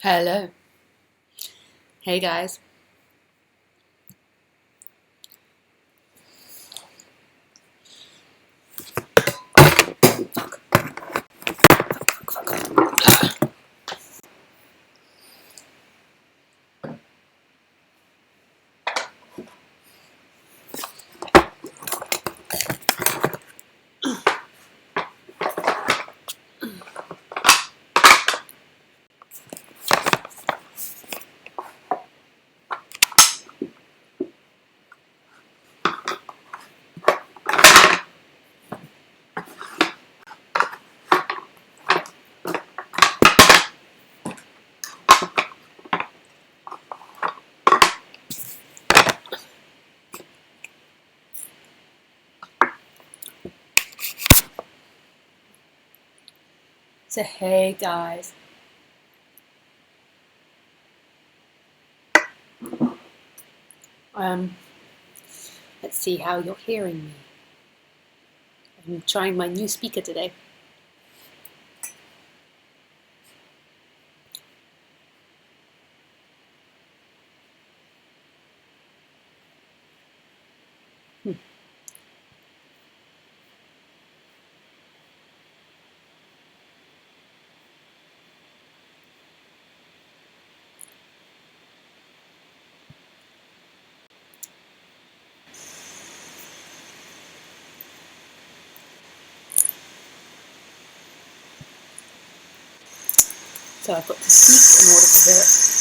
Hello. Hey guys. So hey guys. Um, let's see how you're hearing me. I'm trying my new speaker today. So I've got to speak in order to hear it.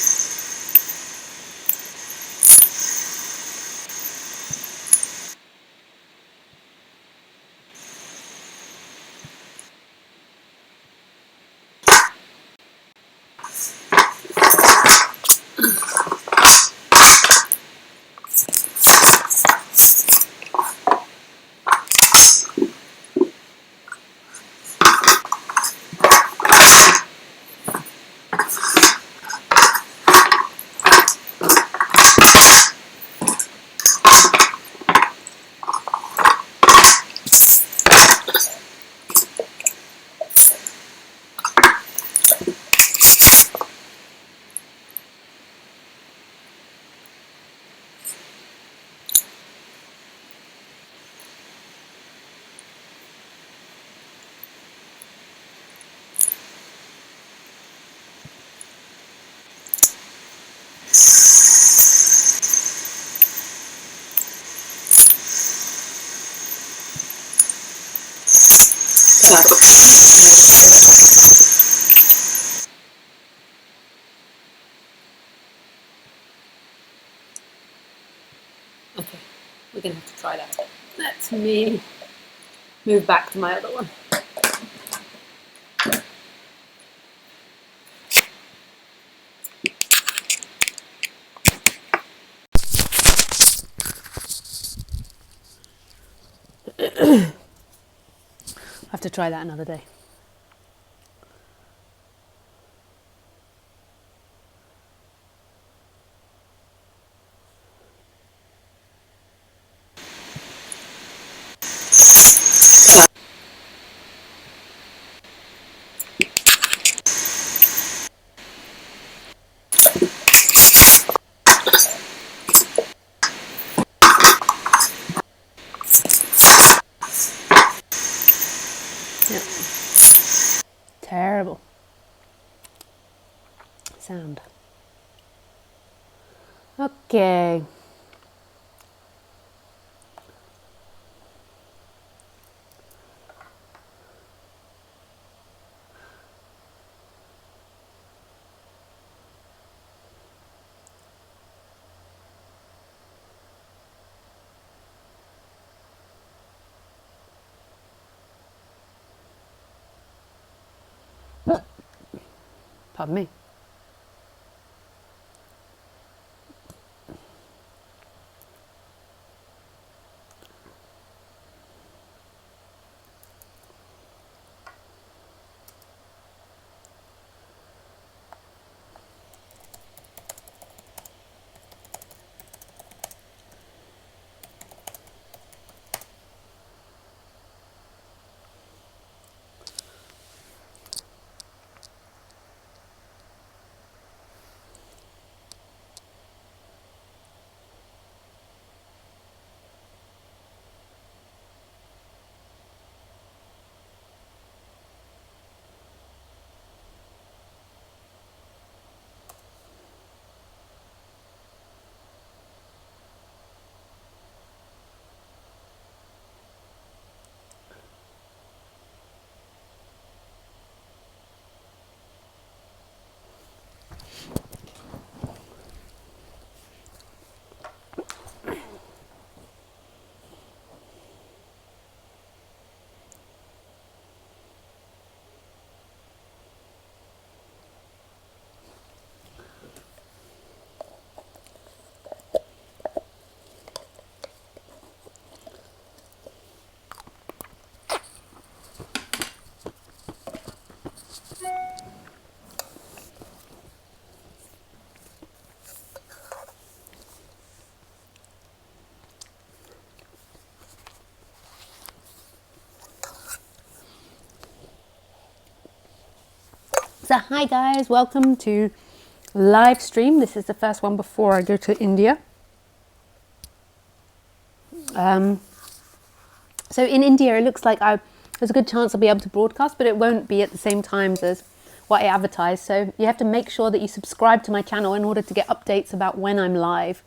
So I've got to speak in order to hear it. Okay, we're gonna have to try that. Let me move back to my other one. I'll have to try that another day. Yeah. Terrible sound. Okay. Pardon me. So hi guys, welcome to live stream. This is the first one before I go to India. So in India it looks like there's a good chance I'll be able to broadcast, but it won't be at the same times as what I advertise. So you have to make sure that you subscribe to my channel in order to get updates about when I'm live.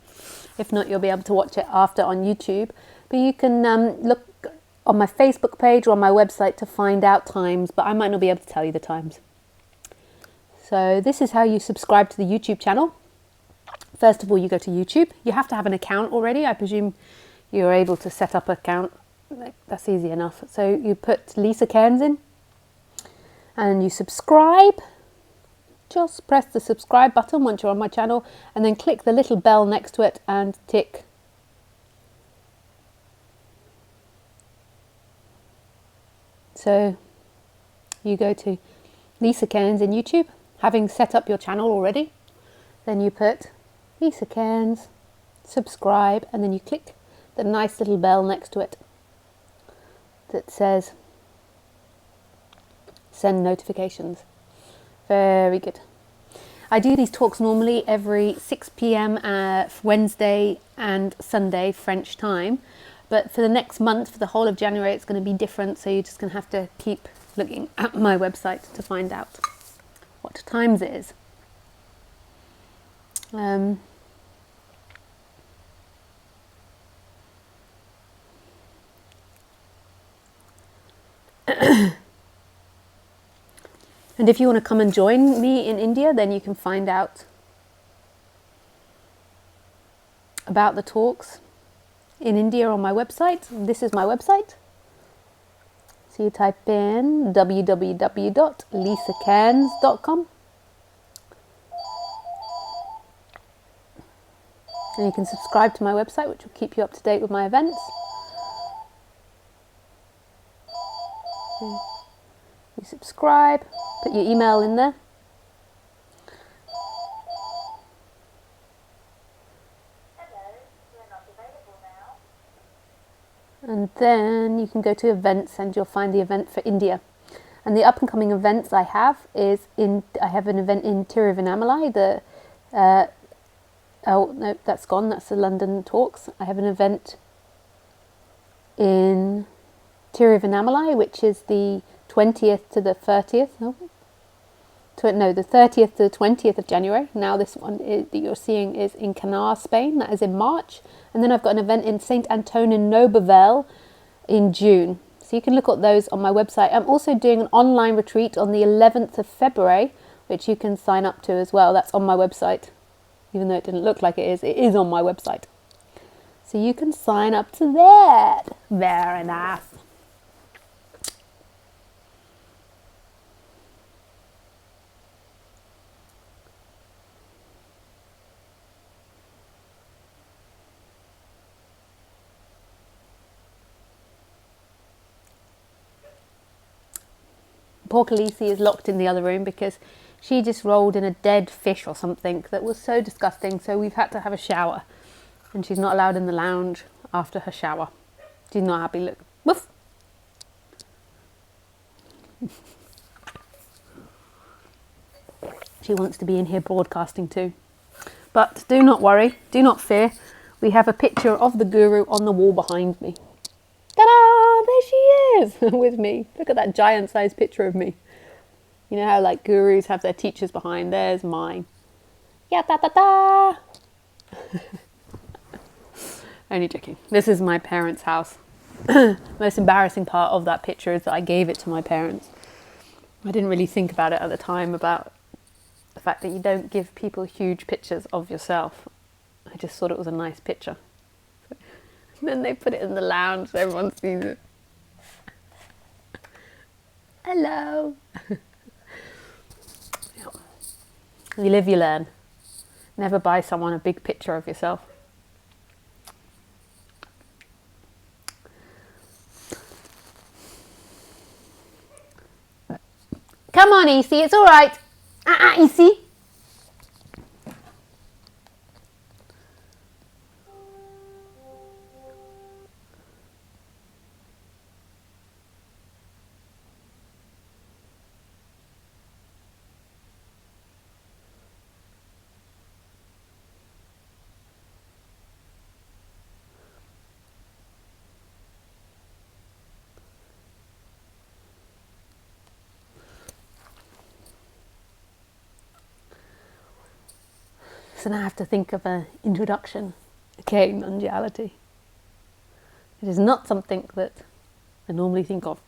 If not, you'll be able to watch it after on YouTube. But you can look on my Facebook page or on my website to find out times, but I might not be able to tell you the times. So this is how you subscribe to the YouTube channel. First of all, you go to YouTube. You have to have an account already. I presume you're able to set up an account. That's easy enough. So you put Lisa Cairns in and you subscribe. Just press the subscribe button once you're on my channel and then click the little bell next to it and tick. So you go to Lisa Cairns in YouTube. Having set up your channel already, then you put Lisa Cairns, subscribe, and then you click the nice little bell next to it that says send notifications. Very good. I do these talks normally every 6 p.m. Wednesday and Sunday French time, but for the next month, for the whole of January, it's going to be different, so you're just going to have to keep looking at my website to find out what times it is. And if you want to come and join me in India, then you can find out about the talks in India on my website. This is my website. So you type in www.lisacairns.com and you can subscribe to my website, which will keep you up to date with my events. You subscribe, put your email in there. And then you can go to events and you'll find the event for India. And the up and coming events I have I have an event in Tiruvannamalai. Oh no, that's gone. That's the London talks. I have an event in Tiruvannamalai, which is the 20th to the 30th. The 30th to the 20th of January. Now this one that you're seeing is in Cairns, Spain. That is in March. And then I've got an event in St. Antonin Nobovel in June. So you can look at those on my website. I'm also doing an online retreat on the 11th of February, which you can sign up to as well. That's on my website. Even though it didn't look like it is on my website. So you can sign up to that. Very nice. Poor Khaleesi is locked in the other room because she just rolled in a dead fish or something that was so disgusting, so we've had to have a shower. And she's not allowed in the lounge after her shower. She's not happy. Look. Woof! She wants to be in here broadcasting too. But do not worry, do not fear. We have a picture of the guru on the wall behind me. Ta-da! There she is with me. Look at that giant-sized picture of me. You know how like gurus have their teachers behind? There's mine. Yeah, ta-ta-ta! Only joking. This is my parents' house. Most embarrassing part of that picture is that I gave it to my parents. I didn't really think about it at the time, about the fact that you don't give people huge pictures of yourself. I just thought it was a nice picture. And then they put it in the lounge so everyone sees it. Hello. You live, you learn. Never buy someone a big picture of yourself. Come on, Easy, it's all right. Easy. So now I have to think of an introduction. Okay, non-duality. It is not something that I normally think of.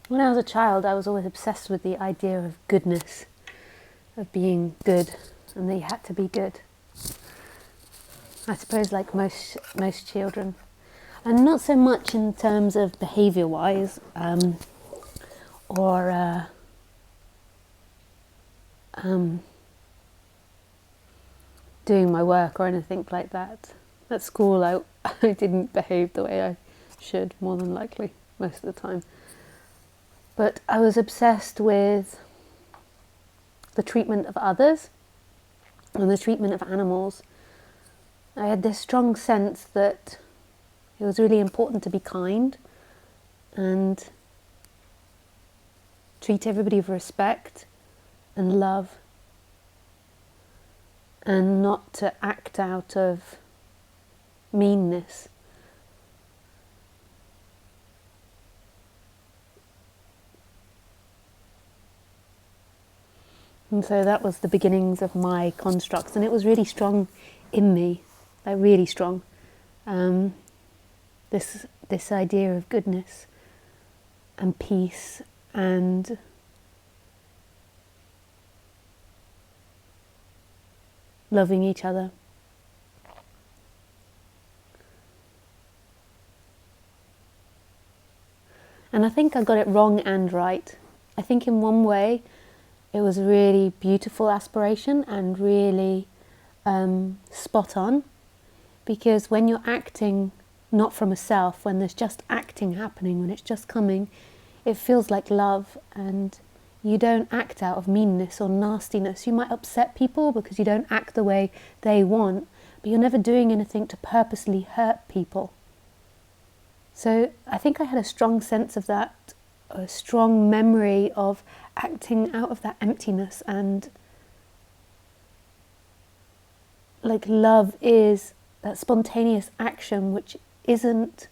When I was a child, I was always obsessed with the idea of goodness, of being good, and that you had to be good. I suppose like most children. And not so much in terms of behaviour-wise, or doing my work or anything like that. At school, I didn't behave the way I should, more than likely, most of the time. But I was obsessed with the treatment of others and the treatment of animals. I had this strong sense that it was really important to be kind and treat everybody with respect and love, and not to act out of meanness. And so that was the beginnings of my constructs, and it was really strong in me, like really strong. This idea of goodness and peace and loving each other. And I think I got it wrong and right. I think in one way it was a really beautiful aspiration and really spot on, because when you're acting not from a self, when there's just acting happening, when it's just coming, it feels like love, and you don't act out of meanness or nastiness. You might upset people because you don't act the way they want, but you're never doing anything to purposely hurt people. So I think I had a strong sense of that, a strong memory of acting out of that emptiness, and like love is that spontaneous action which isn't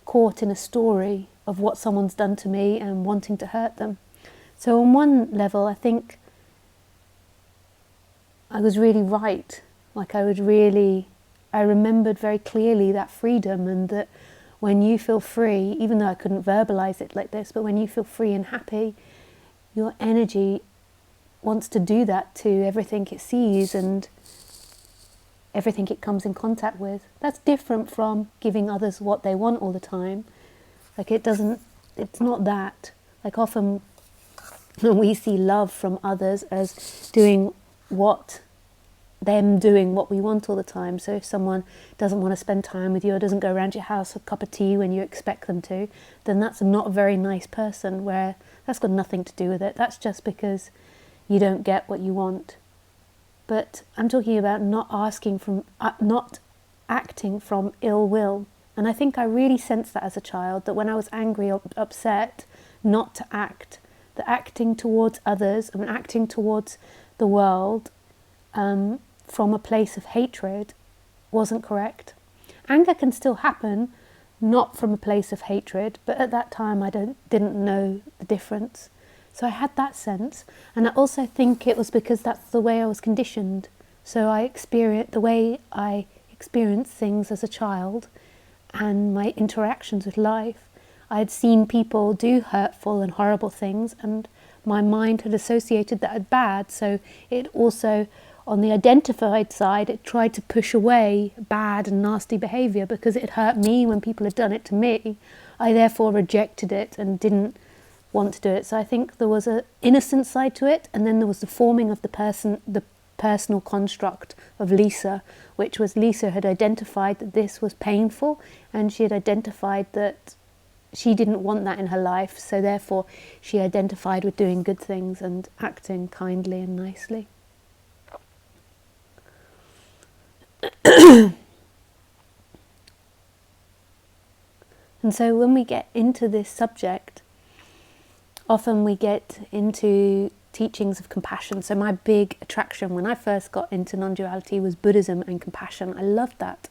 caught in a story of what someone's done to me and wanting to hurt them. So on one level, I think I was really right. Like I remembered very clearly that freedom, and that when you feel free, even though I couldn't verbalize it like this, but when you feel free and happy, your energy wants to do that to everything it sees and everything it comes in contact with. That's different from giving others what they want all the time. Like it's not that. Like often we see love from others as doing what we want all the time. So if someone doesn't want to spend time with you or doesn't go around your house for a cup of tea when you expect them to, then that's not a very nice person, where that's got nothing to do with it. That's just because you don't get what you want. But I'm talking about not acting from ill will. And I think I really sensed that as a child, that when I was angry or upset, not to act. The acting towards others and acting towards the world from a place of hatred wasn't correct. Anger can still happen, not from a place of hatred, but at that time I didn't know the difference. So I had that sense, and I also think it was because that's the way I was conditioned. So the way I experienced things as a child and my interactions with life, I had seen people do hurtful and horrible things, and my mind had associated that as bad. So it also, on the identified side, it tried to push away bad and nasty behaviour because it hurt me when people had done it to me. I therefore rejected it and didn't want to do it. So I think there was an innocent side to it, and then there was the forming of the personal construct of Lisa, which was Lisa had identified that this was painful, and she had identified that she didn't want that in her life, so therefore she identified with doing good things and acting kindly and nicely. And so when we get into this subject, often we get into teachings of compassion. So my big attraction when I first got into non-duality was Buddhism and compassion. I loved that.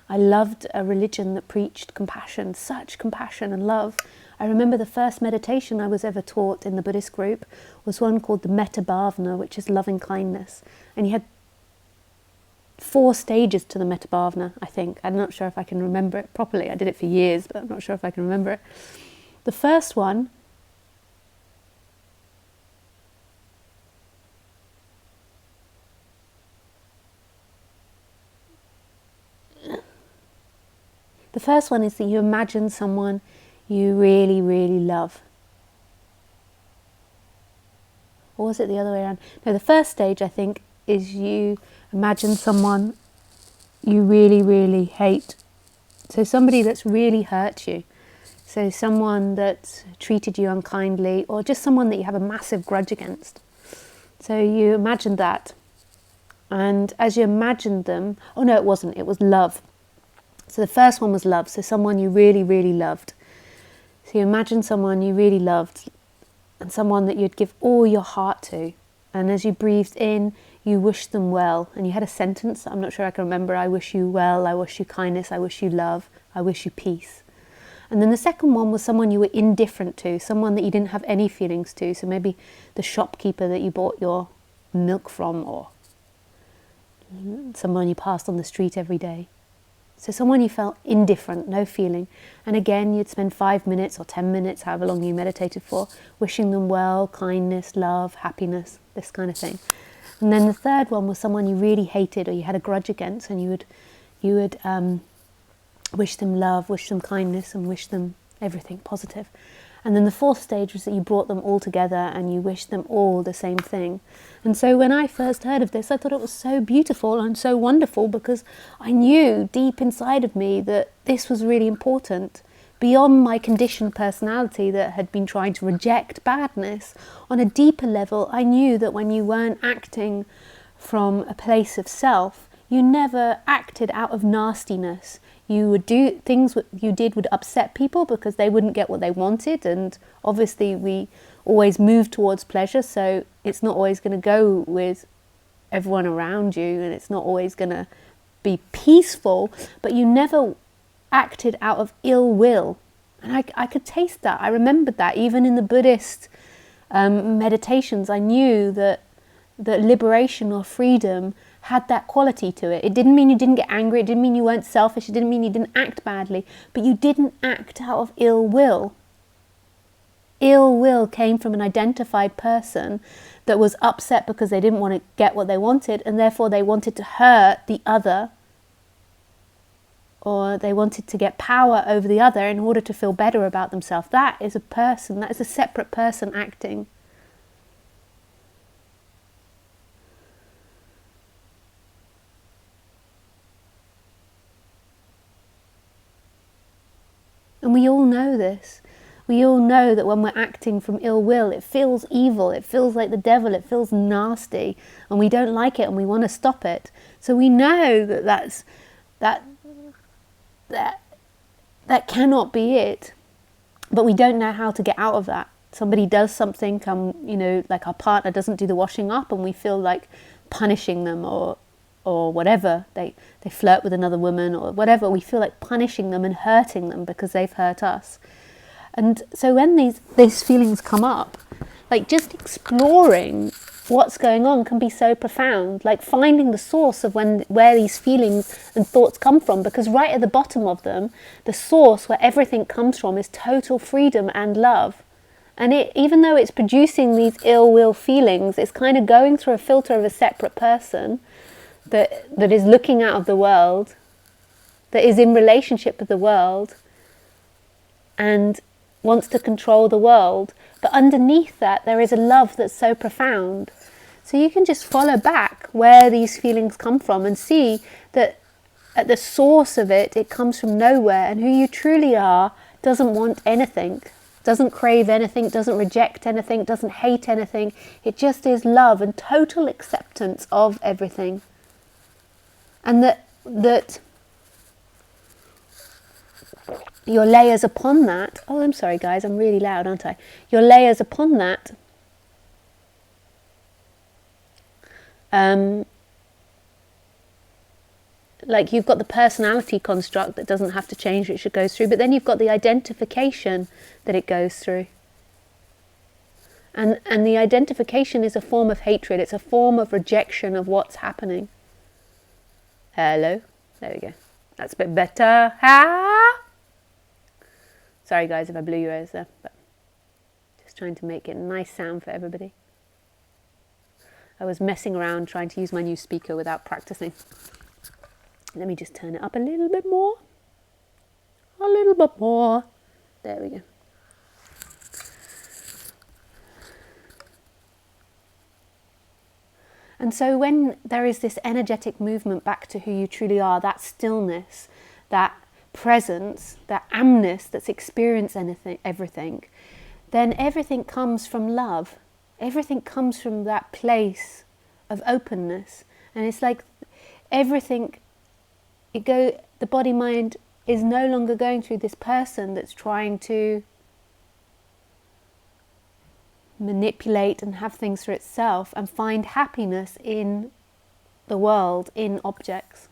I loved a religion that preached compassion, such compassion and love. I remember the first meditation I was ever taught in the Buddhist group was one called the Metta Bhavana, which is loving kindness. And you had 4 stages to the Metta Bhavana, I think. I'm not sure if I can remember it properly. I did it for years, but I'm not sure if I can remember it. The first one is that you imagine someone you really, really love. Or was it the other way around? No, the first stage, I think, is you imagine someone you really, really hate. So somebody that's really hurt you. So someone that's treated you unkindly, or just someone that you have a massive grudge against. So you imagine that. And as you imagined them, oh no, it wasn't, it was love. So the first one was love, so someone you really, really loved. So you imagine someone you really loved, and someone that you'd give all your heart to. And as you breathed in, you wished them well. And you had a sentence, I'm not sure I can remember, I wish you well, I wish you kindness, I wish you love, I wish you peace. And then the second one was someone you were indifferent to, someone that you didn't have any feelings to. So maybe the shopkeeper that you bought your milk from, or someone you passed on the street every day. So someone you felt indifferent, no feeling. And again, you'd spend 5 minutes or 10 minutes, however long you meditated for, wishing them well, kindness, love, happiness, this kind of thing. And then the third one was someone you really hated or you had a grudge against, and you would wish them love, wish them kindness, and wish them everything positive. And then the fourth stage was that you brought them all together and you wished them all the same thing. And so when I first heard of this, I thought it was so beautiful and so wonderful, because I knew deep inside of me that this was really important. Beyond my conditioned personality that had been trying to reject badness, on a deeper level, I knew that when you weren't acting from a place of self, you never acted out of nastiness. You would do things what you did would upset people because they wouldn't get what they wanted, and obviously we always move towards pleasure, so it's not always going to go with everyone around you, and it's not always going to be peaceful, but you never acted out of ill will. And I could taste that. I remembered that even in the Buddhist meditations. I knew that liberation or freedom had that quality to it. It didn't mean you didn't get angry. It didn't mean you weren't selfish. It didn't mean you didn't act badly. But you didn't act out of ill will. Ill will came from an identified person that was upset because they didn't want to get what they wanted, and therefore they wanted to hurt the other, or they wanted to get power over the other in order to feel better about themselves. That is a person, that is a separate person acting. And we all know this. We all know that when we're acting from ill will, it feels evil, it feels like the devil, it feels nasty, and we don't like it and we want to stop it. So we know that cannot be it, but we don't know how to get out of that. Somebody does something, like our partner doesn't do the washing up, and we feel like punishing them or whatever. They flirt with another woman or whatever. We feel like punishing them and hurting them because they've hurt us. And so when these feelings come up, like just exploring what's going on can be so profound, like finding the source of where these feelings and thoughts come from, because right at the bottom of them, the source where everything comes from is total freedom and love. And even though it's producing these ill will feelings, it's kind of going through a filter of a separate person that is looking out of the world, that is in relationship with the world, and wants to control the world. But underneath that, there is a love that's so profound. So you can just follow back where these feelings come from and see that at the source of it, it comes from nowhere, and who you truly are doesn't want anything, doesn't crave anything, doesn't reject anything, doesn't hate anything. It just is love and total acceptance of everything. And that your layers upon that, oh, I'm sorry guys, I'm really loud, aren't I? Your layers upon that like you've got the personality construct that doesn't have to change, which it goes through, but then you've got the identification that it goes through. And the identification is a form of hatred, it's a form of rejection of what's happening. Hello, there we go. That's a bit better. Sorry guys if I blew your ears there, but just trying to make it a nice sound for everybody. I was messing around trying to use my new speaker without practicing. Let me just turn it up a little bit more. A little bit more. There we go. And so when there is this energetic movement back to who you truly are, that stillness, that presence, that amness that's experienced everything, then everything comes from love. Everything comes from that place of openness. And it's like everything, the body-mind is no longer going through this person that's trying to manipulate and have things for itself and find happiness in the world, in objects.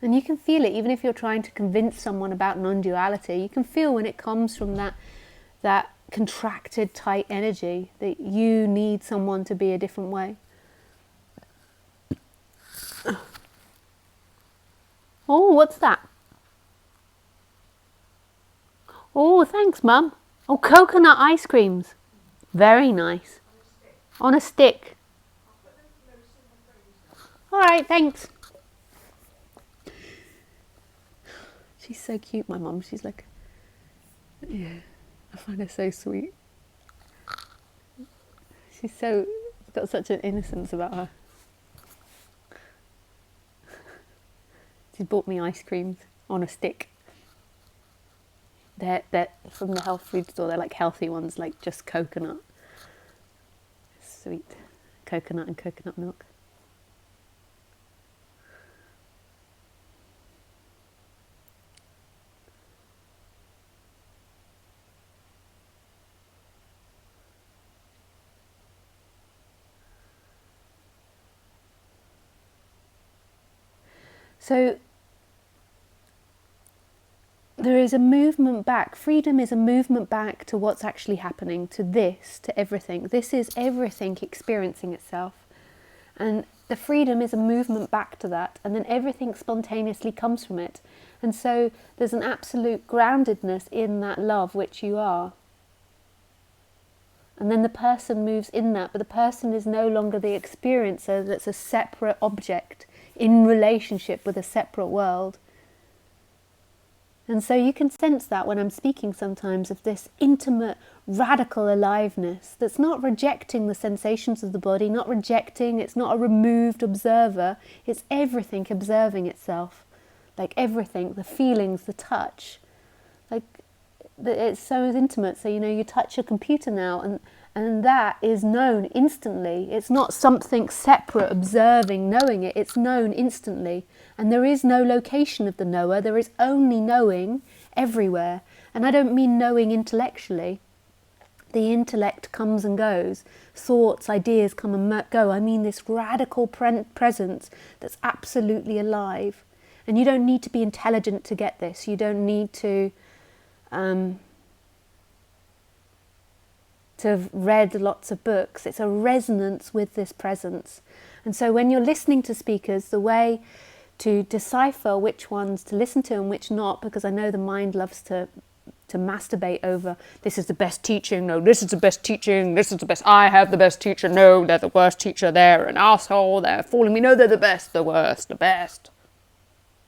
And you can feel it, even if you're trying to convince someone about non-duality, you can feel when it comes from that contracted, tight energy that you need someone to be a different way. Oh, what's that? Oh, thanks, Mum. Oh, coconut ice creams. Very nice. On a stick. All right, thanks. She's so cute, my mum. She's like, yeah, I find her so sweet. She's got such an innocence about her. She bought me ice creams on a stick. They're from the health food store. They're like healthy ones, like just coconut. Sweet. Coconut and coconut milk. So there is a movement back. Freedom is a movement back to what's actually happening, to this, to everything. This is everything experiencing itself. And the freedom is a movement back to that. And then everything spontaneously comes from it. And so there's an absolute groundedness in that love which you are. And then the person moves in that, but the person is no longer the experiencer that's a separate object in relationship with a separate world. And so you can sense that when I'm speaking sometimes of this intimate, radical aliveness that's not rejecting the sensations of the body, not rejecting, it's not a removed observer, it's everything observing itself. Like everything, the feelings, the touch. Like it's so intimate. So, you know, you touch a computer now and that is known instantly. It's not something separate, observing, knowing it. It's known instantly. And there is no location of the knower. There is only knowing everywhere. And I don't mean knowing intellectually. The intellect comes and goes. Thoughts, ideas come and go. I mean this radical presence that's absolutely alive. And you don't need to be intelligent to get this. You don't need to have read lots of books. It's a resonance with this presence. And so when you're listening to speakers, the way to decipher which ones to listen to and which not, because I know the mind loves to masturbate over, this is the best teaching, no, this is the best teaching, this is the best, I have the best teacher, no, they're the worst teacher, they're an asshole, they're fooling me, no, they're the best, the worst, the best,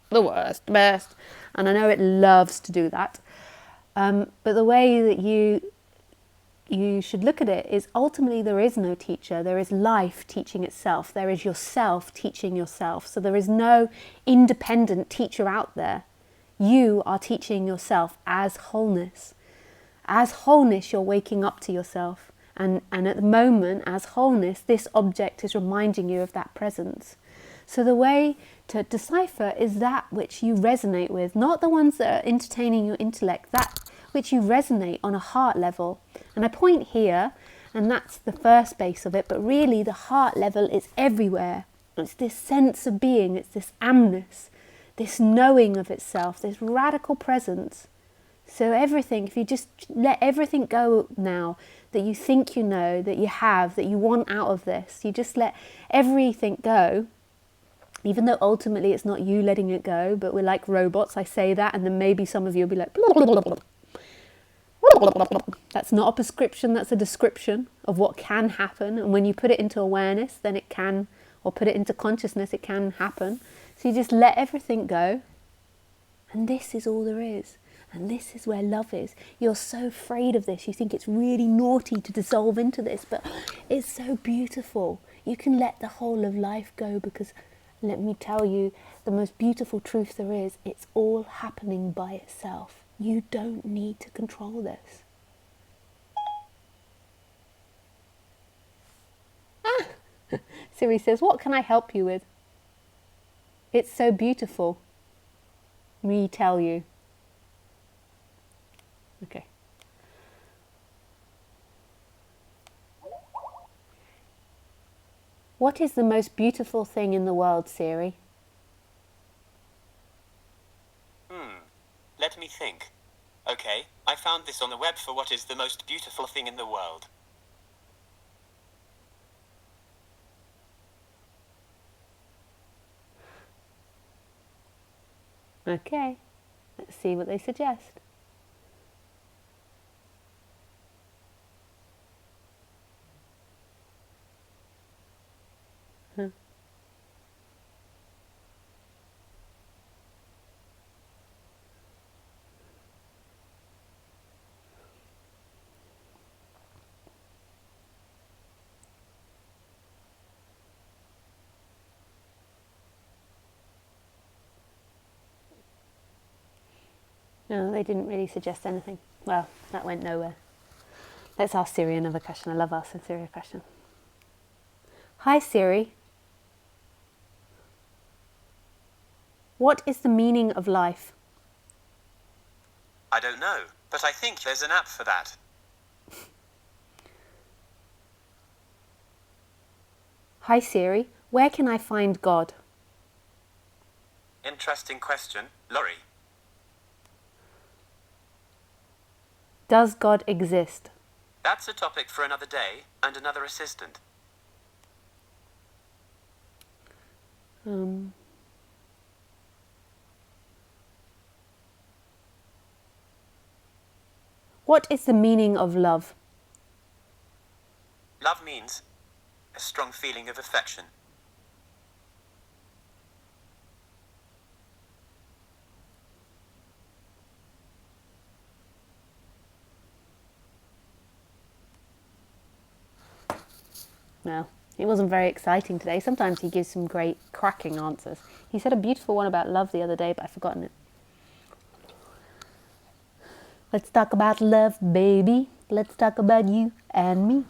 the worst, the best. And I know it loves to do that. But the way that you should look at it is ultimately there is no teacher. There is life teaching itself. There is yourself teaching yourself. So there is no independent teacher out there. You are teaching yourself as wholeness. As wholeness, you're waking up to yourself. And at the moment, as wholeness, this object is reminding you of that presence. So the way to decipher is that which you resonate with, not the ones that are entertaining your intellect, that which you resonate on a heart level. And I point here, and that's the first base of it, but really the heart level is everywhere. It's this sense of being, it's this amness, this knowing of itself, this radical presence. So everything, if you just let everything go now, that you think you know, that you have, that you want out of this, you just let everything go, even though ultimately it's not you letting it go, but we're like robots. I say that, and then maybe some of you will be like, blah, blah, blah, blah. That's not a prescription, that's a description of what can happen. And when you put it into awareness, then it can, or put it into consciousness, it can happen. So you just let everything go. And this is all there is. And this is where love is. You're so afraid of this. You think it's really naughty to dissolve into this, but it's so beautiful. You can let the whole of life go, because let me tell you, the most beautiful truth there is, it's all happening by itself. You don't need to control this. Siri says, what can I help you with? It's so beautiful. Me tell you. Okay. What is the most beautiful thing in the world, Siri? Let me think. Okay, I found this on the web for what is the most beautiful thing in the world. Okay, let's see what they suggest. No, they didn't really suggest anything. Well, that went nowhere. Let's ask Siri another question. I love asking Siri a question. Hi, Siri. What is the meaning of life? I don't know, but I think there's an app for that. Hi, Siri. Where can I find God? In interesting question, Laurie. Does God exist? That's a topic for another day and another assistant. What is the meaning of love? Love means a strong feeling of affection. Well, it wasn't very exciting today. Sometimes he gives some great cracking answers. He said a beautiful one about love the other day, but I've forgotten it. Let's talk about love, baby. Let's talk about you and me.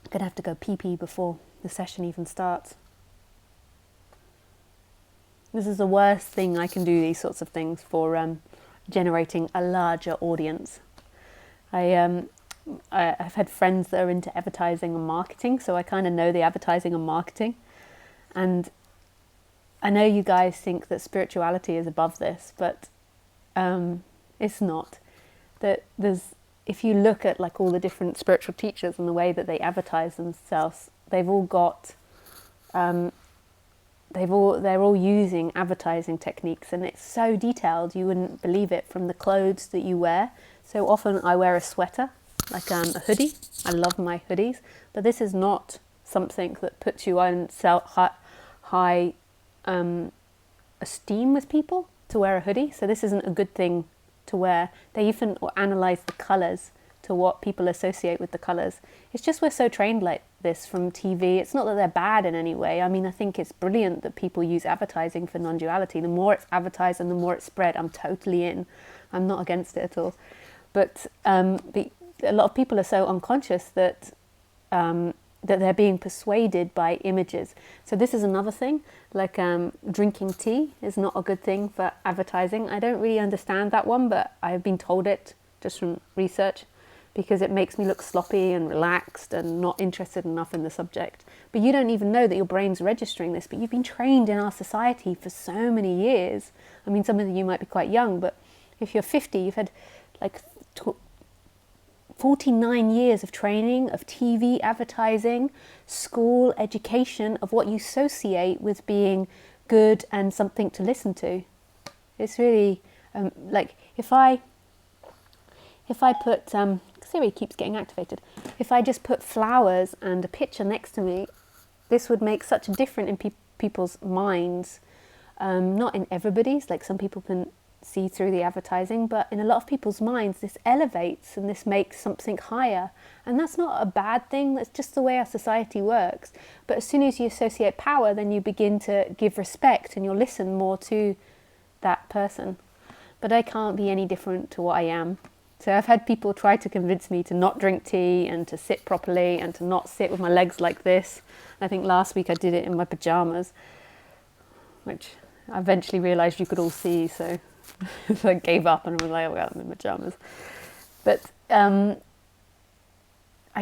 I'm gonna have to go pee-pee before the session even starts. This is the worst thing I can do, these sorts of things, for generating a larger audience. I've had friends that are into advertising and marketing, so I kind of know the advertising and marketing. And I know you guys think that spirituality is above this, but it's not. If you look at like all the different spiritual teachers and the way that they advertise themselves, they've all got they're all using advertising techniques, and it's so detailed you wouldn't believe it, from the clothes that you wear. So often I wear a sweater, like a hoodie. I love my hoodies, but this is not something that puts you on high esteem with people, to wear a hoodie. So this isn't a good thing to wear. They even analyze the colors to what people associate with the colors. It's just we're so trained like this from TV. It's not that they're bad in any way. I mean, I think it's brilliant that people use advertising for non-duality. The more it's advertised and the more it's spread, I'm totally in. I'm not against it at all. But a lot of people are so unconscious that that they're being persuaded by images. So this is another thing, like drinking tea is not a good thing for advertising. I don't really understand that one, but I've been told it just from research, because it makes me look sloppy and relaxed and not interested enough in the subject. But you don't even know that your brain's registering this, but you've been trained in our society for so many years. I mean, some of you might be quite young, but if you're 50, you've had like 49 years of training, of TV advertising, school education, of what you associate with being good and something to listen to. It's really like if I put Siri keeps getting activated. If I just put flowers and a picture next to me, this would make such a difference in people's minds. Not in everybody's, like some people can see through the advertising, but in a lot of people's minds this elevates and this makes something higher, and that's not a bad thing. That's just the way our society works. But as soon as you associate power, then you begin to give respect and you'll listen more to that person. But I can't be any different to what I am. So I've had people try to convince me to not drink tea and to sit properly and to not sit with my legs like this. I think last week I did it in my pajamas, which I eventually realised you could all see, so I gave up and I was like, oh, well, I'm in my pajamas. But I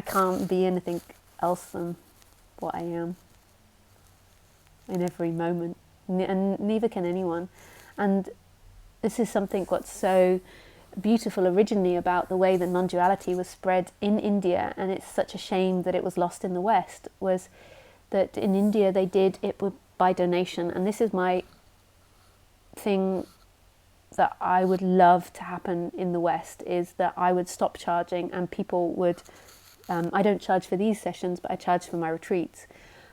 can't be anything else than what I am in every moment, and neither can anyone. And this is something what's so beautiful originally about the way that non-duality was spread in India, and it's such a shame that it was lost in the West, was that in India they did it by donation. And this is my thing that I would love to happen in the West, is that I would stop charging and people would, I don't charge for these sessions, but I charge for my retreats.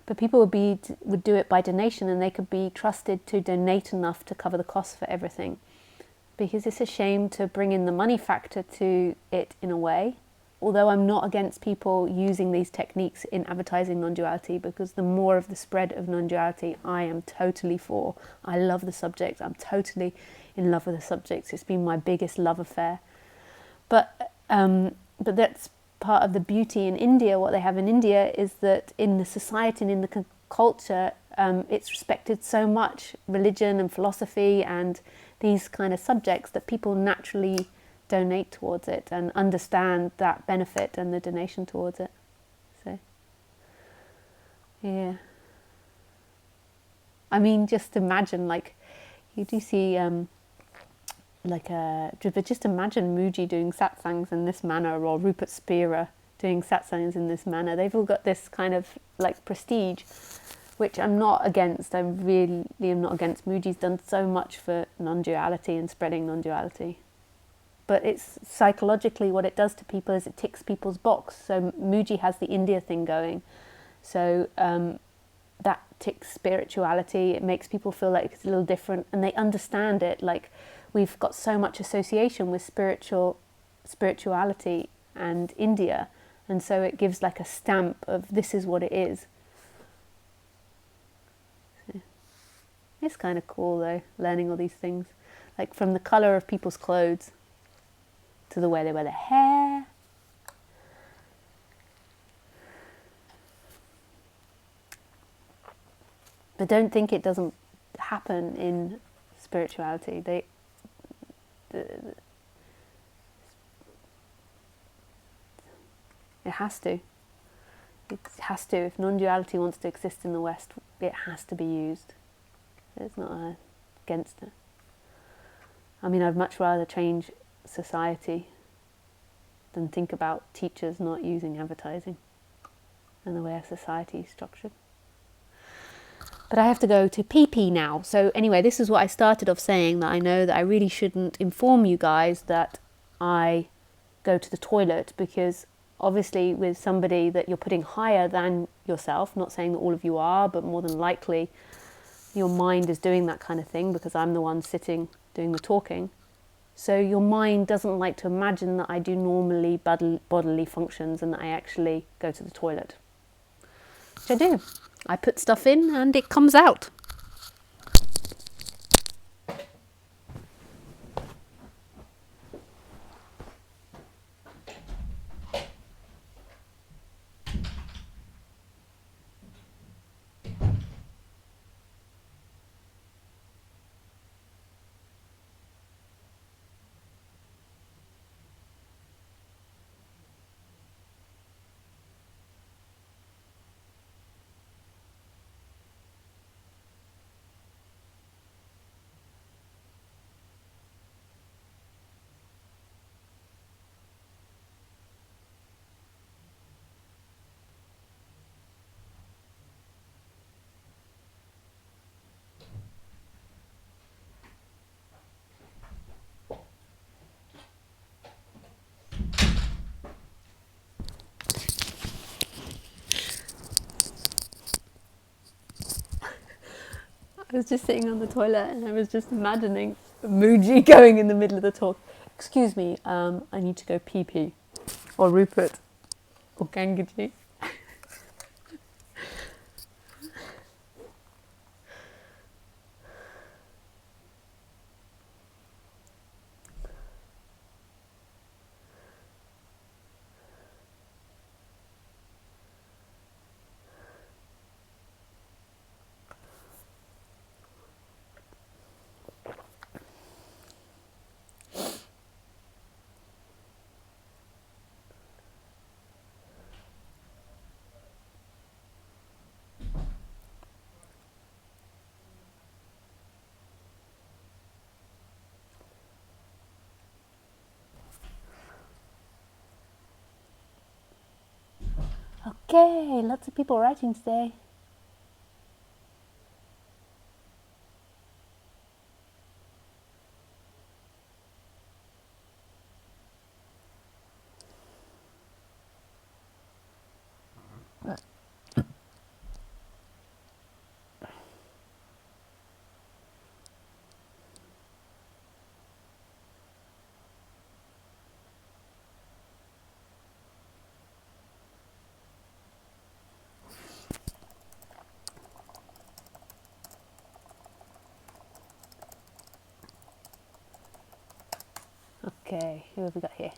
But people would do it by donation, and they could be trusted to donate enough to cover the cost for everything. Because it's a shame to bring in the money factor to it in a way. Although I'm not against people using these techniques in advertising non-duality, because the more of the spread of non-duality I am totally for. I love the subject. I'm totally in love with the subject. It's been my biggest love affair. But that's part of the beauty in India. What they have in India is that in the society and in the culture, it's respected so much, religion and philosophy and these kind of subjects, that people naturally donate towards it and understand that benefit and the donation towards it. So Yeah. I mean, just imagine, like, you do see, but just imagine Muji doing satsangs in this manner, or Rupert Spira doing satsangs in this manner. They've all got this kind of, like, prestige, which I'm not against. I really am not against. Muji's done so much for non-duality and spreading non-duality. But it's psychologically what it does to people is it ticks people's box. So Muji has the India thing going. So that ticks spirituality. It makes people feel like it's a little different, and they understand it. Like, we've got so much association with spirituality and India, and so it gives like a stamp of this is what it is. So it's kind of cool though, learning all these things, like from the colour of people's clothes to the way they wear their hair. But don't think it doesn't happen in spirituality. It has to. It has to. If non-duality wants to exist in the West, it has to be used. It's not against it. I mean, I'd much rather change society than think about teachers not using advertising and the way our society is structured. But I have to go to pee-pee now. So anyway, this is what I started off saying, that I know that I really shouldn't inform you guys that I go to the toilet, because obviously with somebody that you're putting higher than yourself, not saying that all of you are, but more than likely your mind is doing that kind of thing, because I'm the one sitting doing the talking. So your mind doesn't like to imagine that I do normally bodily functions and that I actually go to the toilet, which I do. I put stuff in and it comes out. I was just sitting on the toilet and I was just imagining Muji going in the middle of the talk. Excuse me, I need to go pee-pee. Or Rupert. Or Gangaji. Okay, lots of people writing today. Okay, who have we got here?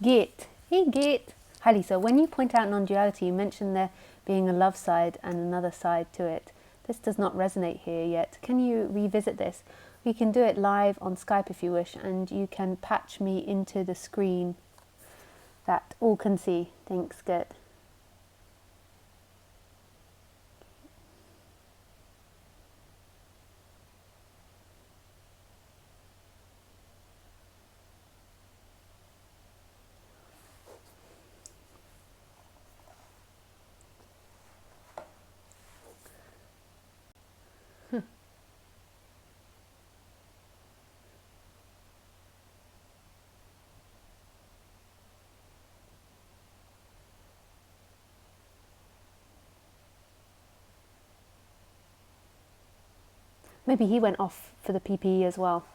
Git. Hey Git. Hi Lisa, when you point out non-duality, you mentioned there being a love side and another side to it. This does not resonate here yet. Can you revisit this? We can do it live on Skype if you wish, and you can patch me into the screen that all can see. Thanks, Git. Maybe he went off for the PPE as well.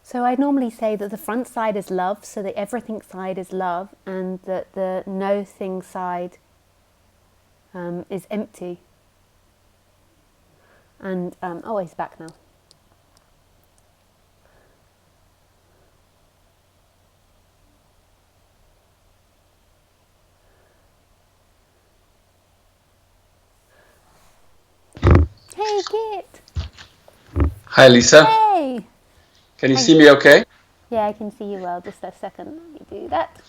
So I normally say that the front side is love, so the everything side is love, and that the no thing side is empty. And oh, he's back now. Hey, Kit. Hi, Lisa. Hey. Can you see me okay? Yeah, I can see you well. Just a second. Let me do that.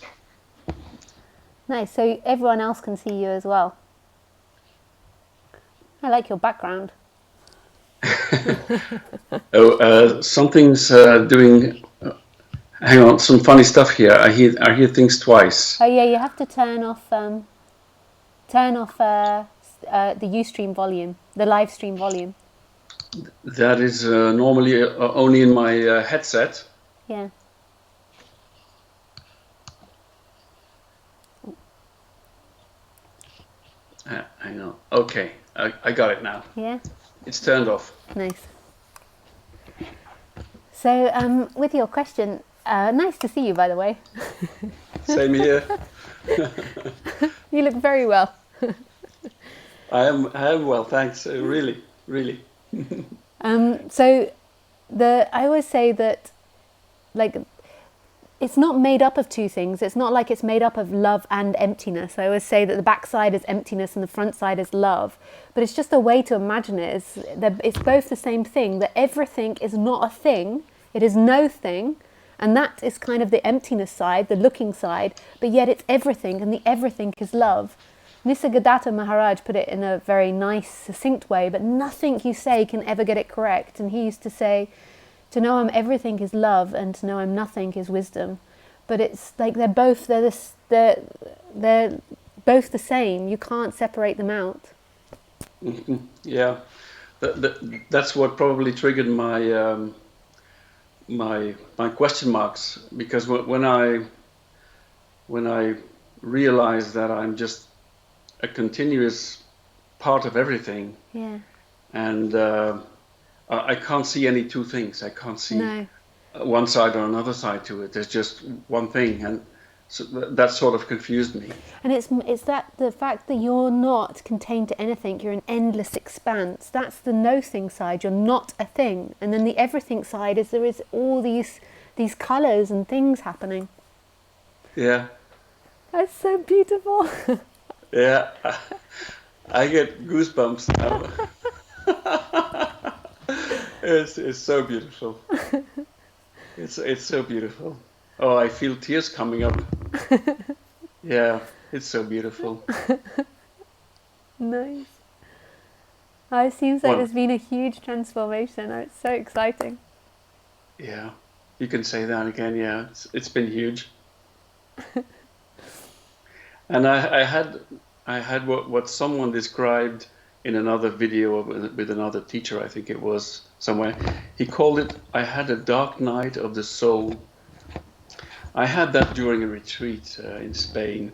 Nice. So everyone else can see you as well. I like your background. Something's doing. Hang on, some funny stuff here. I hear things twice. Oh yeah, you have to turn off the Ustream volume, the live stream volume. That is normally only in my headset. Yeah. Hang on. Okay, I got it now. Yeah. It's turned off. Nice. So, with your question, nice to see you, by the way. Same here. You look very well. I am well, thanks. Really. So, I always say that, like, it's not made up of two things. It's not like it's made up of love and emptiness. I always say that the back side is emptiness and the front side is love. But it's just a way to imagine it. It's both the same thing, that everything is not a thing. It is no thing. And that is kind of the emptiness side, the looking side. But yet it's everything, and the everything is love. Nisargadatta Maharaj put it in a very nice, succinct way, but nothing you say can ever get it correct. And he used to say, to know I'm everything is love, and to know I'm nothing is wisdom. But it's like they're both the same. You can't separate them out. Mm-hmm. Yeah, that's what probably triggered my my question marks, because when I realize that I'm just a continuous part of everything, Yeah. and I can't see any two things. I can't see No. one side or another side to it. There's just one thing, and so that sort of confused me. And it's that the fact that you're not contained to anything. You're an endless expanse. That's the no thing side. You're not a thing. And then the everything side is there is all these colours and things happening. Yeah. That's so beautiful. Yeah. I get goosebumps now. It's so beautiful. It's so beautiful. Oh, I feel tears coming up. Yeah, it's so beautiful. Nice. Oh, it seems like there's been a huge transformation. Oh, it's so exciting. Yeah, you can say that again. Yeah, it's been huge. And I had what someone described in another video with another teacher, I think it was somewhere. He called it, I had a dark night of the soul. I had that during a retreat in Spain.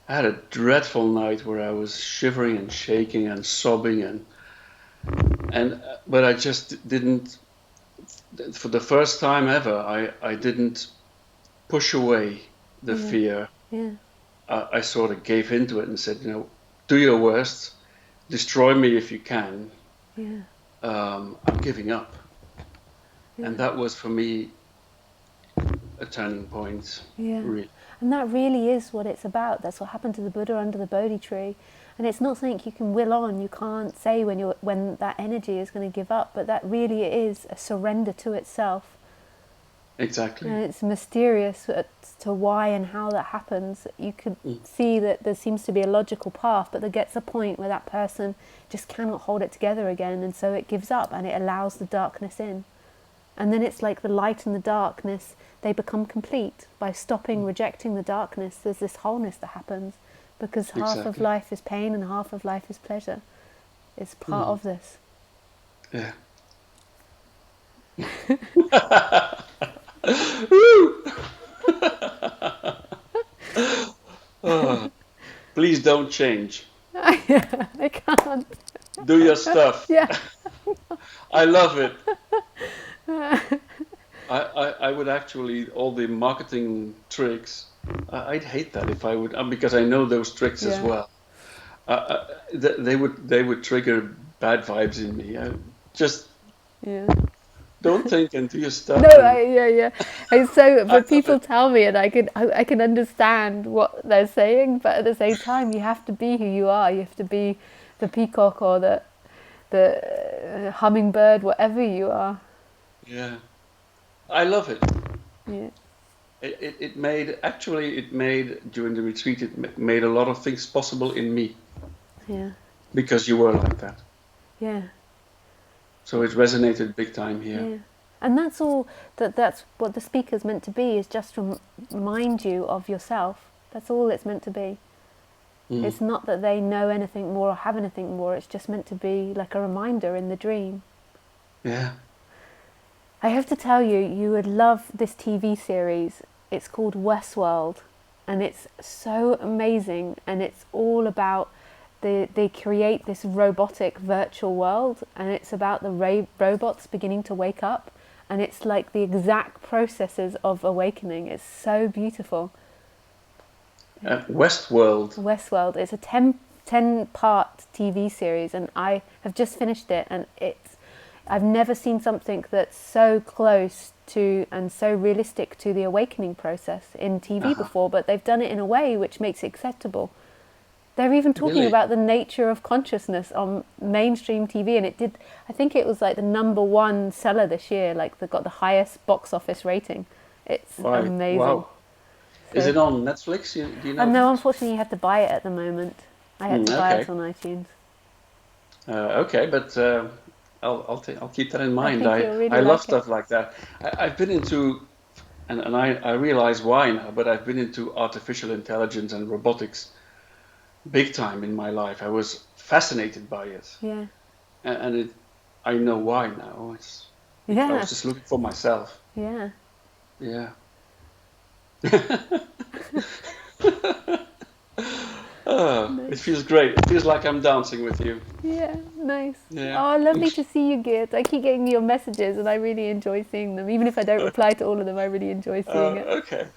I had a dreadful night where I was shivering and shaking and sobbing, but I just didn't, for the first time ever, I didn't push away the fear. Yeah. I sort of gave into it and said, do your worst, destroy me if you can. Yeah. I'm giving up. Yeah. And that was for me a turning point. Yeah. Really. And that really is what it's about. That's what happened to the Buddha under the Bodhi tree. And it's not something you can will on. You can't say when that energy is going to give up, but that really is a surrender to itself. Exactly. And it's mysterious as to why and how that happens. You could see that there seems to be a logical path, but there gets a point where that person just cannot hold it together again, and so it gives up and it allows the darkness in. And then it's like the light and the darkness, they become complete. By stopping rejecting the darkness, there's this wholeness that happens, because half of Exactly. life is pain and half of life is pleasure. It's part of this. Yeah. Oh, please don't change. I can't. Do your stuff. Yeah. I love it. I would actually, all the marketing tricks, I'd hate that if I would, because I know those tricks as Yeah. well. They would trigger bad vibes in me. Just Yeah. don't think and do your stuff. No, yeah. And so, I but love people it. tell me, and I can understand what they're saying, but at the same time, you have to be who you are. You have to be the peacock or the hummingbird, whatever you are. Yeah, I love it. Yeah. It made during the retreat, made a lot of things possible in me Yeah. because you were like that. Yeah. So it resonated big time here. Yeah. And that's all. That's what the speaker's meant to be. Is just remind you of yourself. That's all it's meant to be. It's not that they know anything more or have anything more. It's just meant to be like a reminder in the dream. Yeah. I have to tell you, you would love this TV series. It's called Westworld, and it's so amazing. And it's all about they create this robotic virtual world, and it's about the robots beginning to wake up, and it's like the exact processes of awakening. It's so beautiful. Westworld. Westworld. It's a 10-part TV series, and I have just finished it, and I've never seen something that's so close to and so realistic to the awakening process in TV before, but they've done it in a way which makes it acceptable. They're even talking Really? about the nature of consciousness on mainstream TV, and I think it was like the #1 seller this year, like they got the highest box office rating. It's Right. amazing. Wow. Is So- it on Netflix? Do you know? No, unfortunately, you have to buy it at the moment. I had to buy it on iTunes. Okay, but I'll keep that in mind. think you'll really I love like stuff like that. I've been into, and I realize why now, but I've been into artificial intelligence and robotics big time in my life. I was fascinated by it, Yeah. and I know why now. I Yeah. was just looking for myself. Yeah. Yeah. It feels great. It feels like I'm dancing with you. Yeah, nice. Yeah. Oh, lovely to see you, Geert. I keep getting your messages and I really enjoy seeing them. Even if I don't reply to all of them, I really enjoy seeing it. Okay.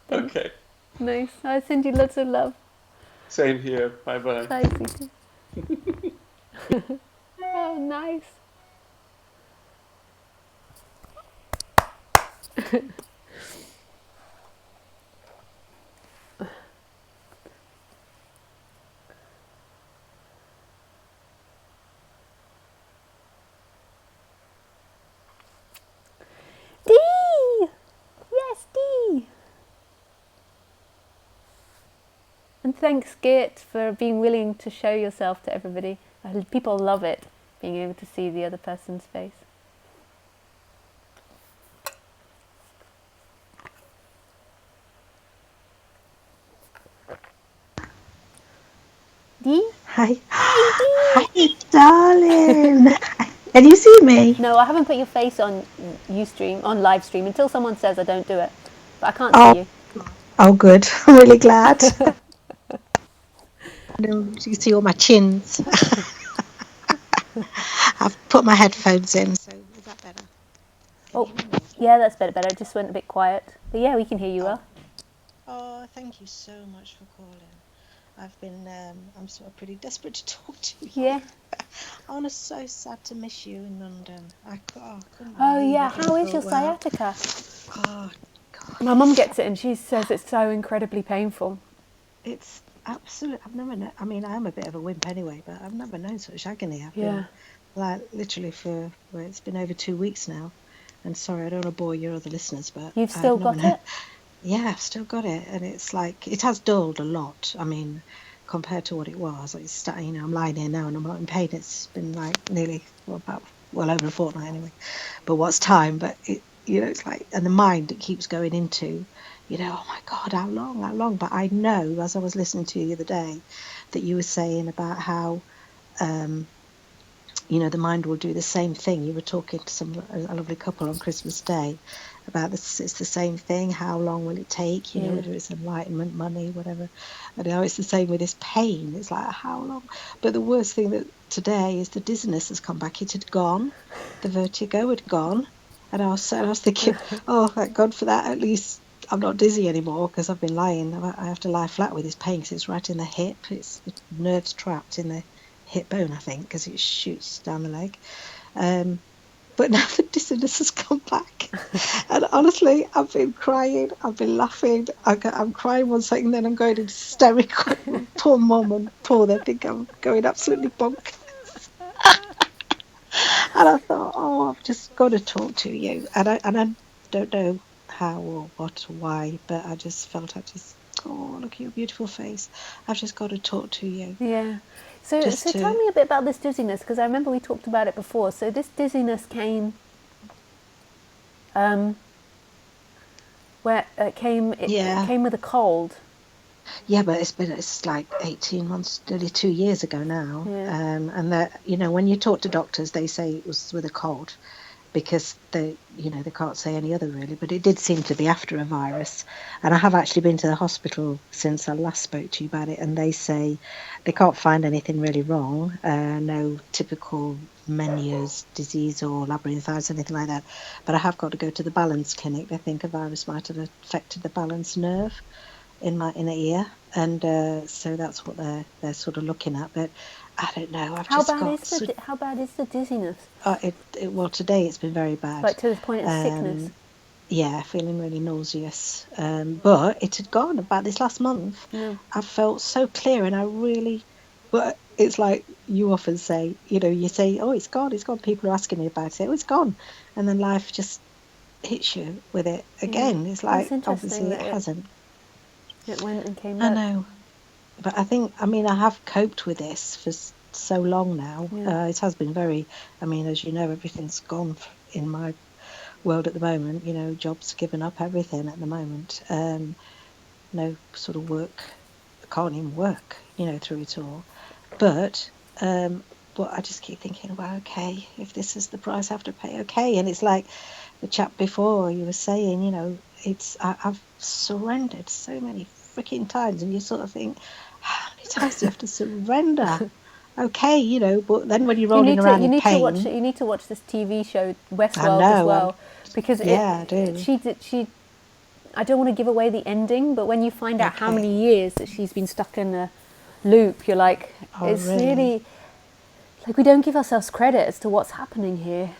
Thanks. Okay. Nice. I send you lots of love. Same here. Bye bye. Bye, sweetie. Oh, nice. Dee! Yes, Dee! And thanks, Geert, for being willing to show yourself to everybody. People love it, being able to see the other person's face. Dee? Hi. Hi, darling. Can you see me? No, I haven't put your face on Ustream, on live stream, until someone says I don't do it. But I can't see you. Oh, good. I'm really glad. You can see all my chins. I've put my headphones in, so is that better? Oh, yeah, that's better. It just went a bit quiet. But yeah, we can hear you well. Oh, thank you so much for calling. I've been, I'm sort of pretty desperate to talk to you. Yeah. I'm so sad to miss you in London. Oh yeah, how is your sciatica? Oh, God, My mum gets it and she says it's so incredibly painful. It's absolute. I've never known. I mean, I am a bit of a wimp anyway, but I've never known such agony. I've Yeah. been like literally well, it's been over 2 weeks now. And sorry, I don't want to bore your other listeners, but You've I've still never got known. it? Yeah, I've still got it, and it's like it has dulled a lot. I mean, compared to what it was, like I'm lying here now and I'm not in pain. It's been like nearly well over a fortnight anyway. But what's time? But it's like, and the mind it keeps going into, oh my God, how long, how long? But I know, as I was listening to you the other day, that you were saying about how, um, the mind will do the same thing. You were talking to a lovely couple on Christmas Day about this. It's the same thing. How long will it take? Yeah. Whether it's enlightenment, money, whatever. And now it's the same with this pain. It's like, how long? But the worst thing that today is the dizziness has come back. It had gone. The vertigo had gone. And I was thinking, oh, thank God for that. At least I'm not dizzy anymore because I've been lying. I have to lie flat with this pain because it's right in the hip. It's the nerves trapped in the hip bone, I think, because it shoots down the leg. But now the dizziness has come back. And honestly, I've been crying, I've been laughing. I'm crying one second, then I'm going hysterical. Poor mum and poor, they think I'm going absolutely bonkers. And I thought, oh, I've just got to talk to you. And I don't know how or what or why, but I just felt oh, look at your beautiful face. I've just got to talk to you. Yeah. So Just tell to, me a bit about this dizziness, because I remember we talked about it before. So this dizziness came, it yeah. came with a cold. Yeah, but it's like 18 months, nearly 2 years ago now. Yeah. And that, when you talk to doctors, they say it was with a cold because they can't say any other really, but it did seem to be after a virus. And I have actually been to the hospital since I last spoke to you about it, and they say they can't find anything really wrong, no typical Meniere's disease or labyrinthitis, anything like that. But I have got to go to the balance clinic. They think a virus might have affected the balance nerve in my inner ear, and so that's what they're sort of looking at. But I don't know. I've just got How bad is the dizziness? well, today it's been very bad. Like to the point of sickness? Yeah, feeling really nauseous. But it had gone about this last month. Yeah. I felt so clear, and I really. But it's like you often say, you say, "Oh, it's gone, it's gone." People are asking me about it. Oh, it's gone, and then life just hits you with it again. It's It's like interesting obviously it that hasn't. it went and came I back. know. But I mean, I have coped with this for so long now. Yeah. It has been as you know, everything's gone in my world at the moment. Jobs given up, everything at the moment. No sort of work. I can't even work, through it all. But, but I just keep thinking, well, okay, if this is the price I have to pay, okay. And it's like the chap before you were saying, I've surrendered so many freaking times, and you sort of think, how many times do you have to surrender? Okay, but then when you're rolling around in pain, You need to watch this TV show I Westworld as know, well, because I do. she I don't want to give away the ending, but when you find out how Okay. many years that she's been stuck in a loop, you're like, Oh, it's really? really like we don't give ourselves credit as to what's happening here.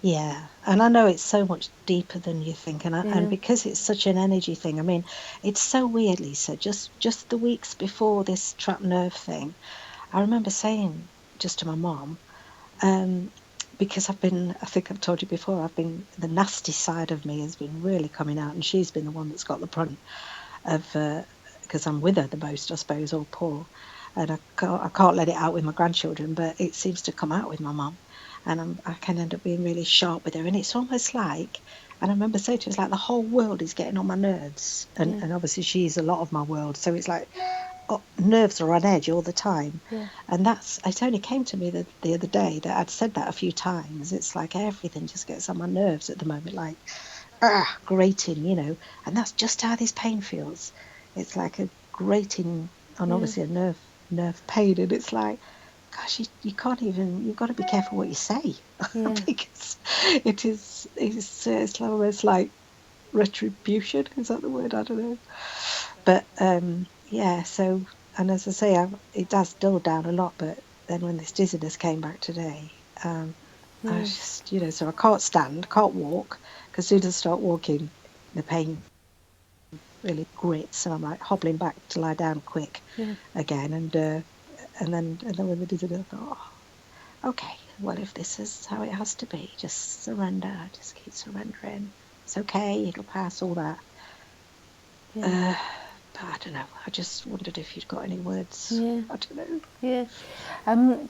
Yeah, and I know it's so much deeper than you think, and Yeah. because it's such an energy thing. I mean, it's so weird, Lisa. Just the weeks before this trapped nerve thing, I remember saying just to my mom, because I think I've told you before, the nasty side of me has been really coming out, and she's been the one that's got the brunt of, because I'm with her the most, I suppose, or Paul, and I can't let it out with my grandchildren, but it seems to come out with my mum, and I can end up being really sharp with her, and it's almost like, and I remember saying to her, it's like the whole world is getting on my nerves, and obviously she's a lot of my world, so it's like nerves are on edge all the time. Yeah. And it only came to me the other day that I'd said that a few times. It's like everything just gets on my nerves at the moment, like grating, and that's just how this pain feels. It's like a grating on Yeah. obviously a nerve pain, and it's like, gosh, you can't even, you've got to be careful what you say. Yeah. Because it's almost like retribution, is that the word? I don't know. But yeah, so, and as I say, it does dull down a lot, but then when this dizziness came back today, I was just, so I can't stand, can't walk, because as soon as I start walking, the pain really grit. So I'm like hobbling back to lie down quick again, and then when they did it, I thought, oh, okay, well, if this is how it has to be, just surrender, just keep surrendering. It's okay, it'll pass, all that. Yeah. But I don't know. I just wondered if you'd got any words. Yeah. I don't know. Yeah,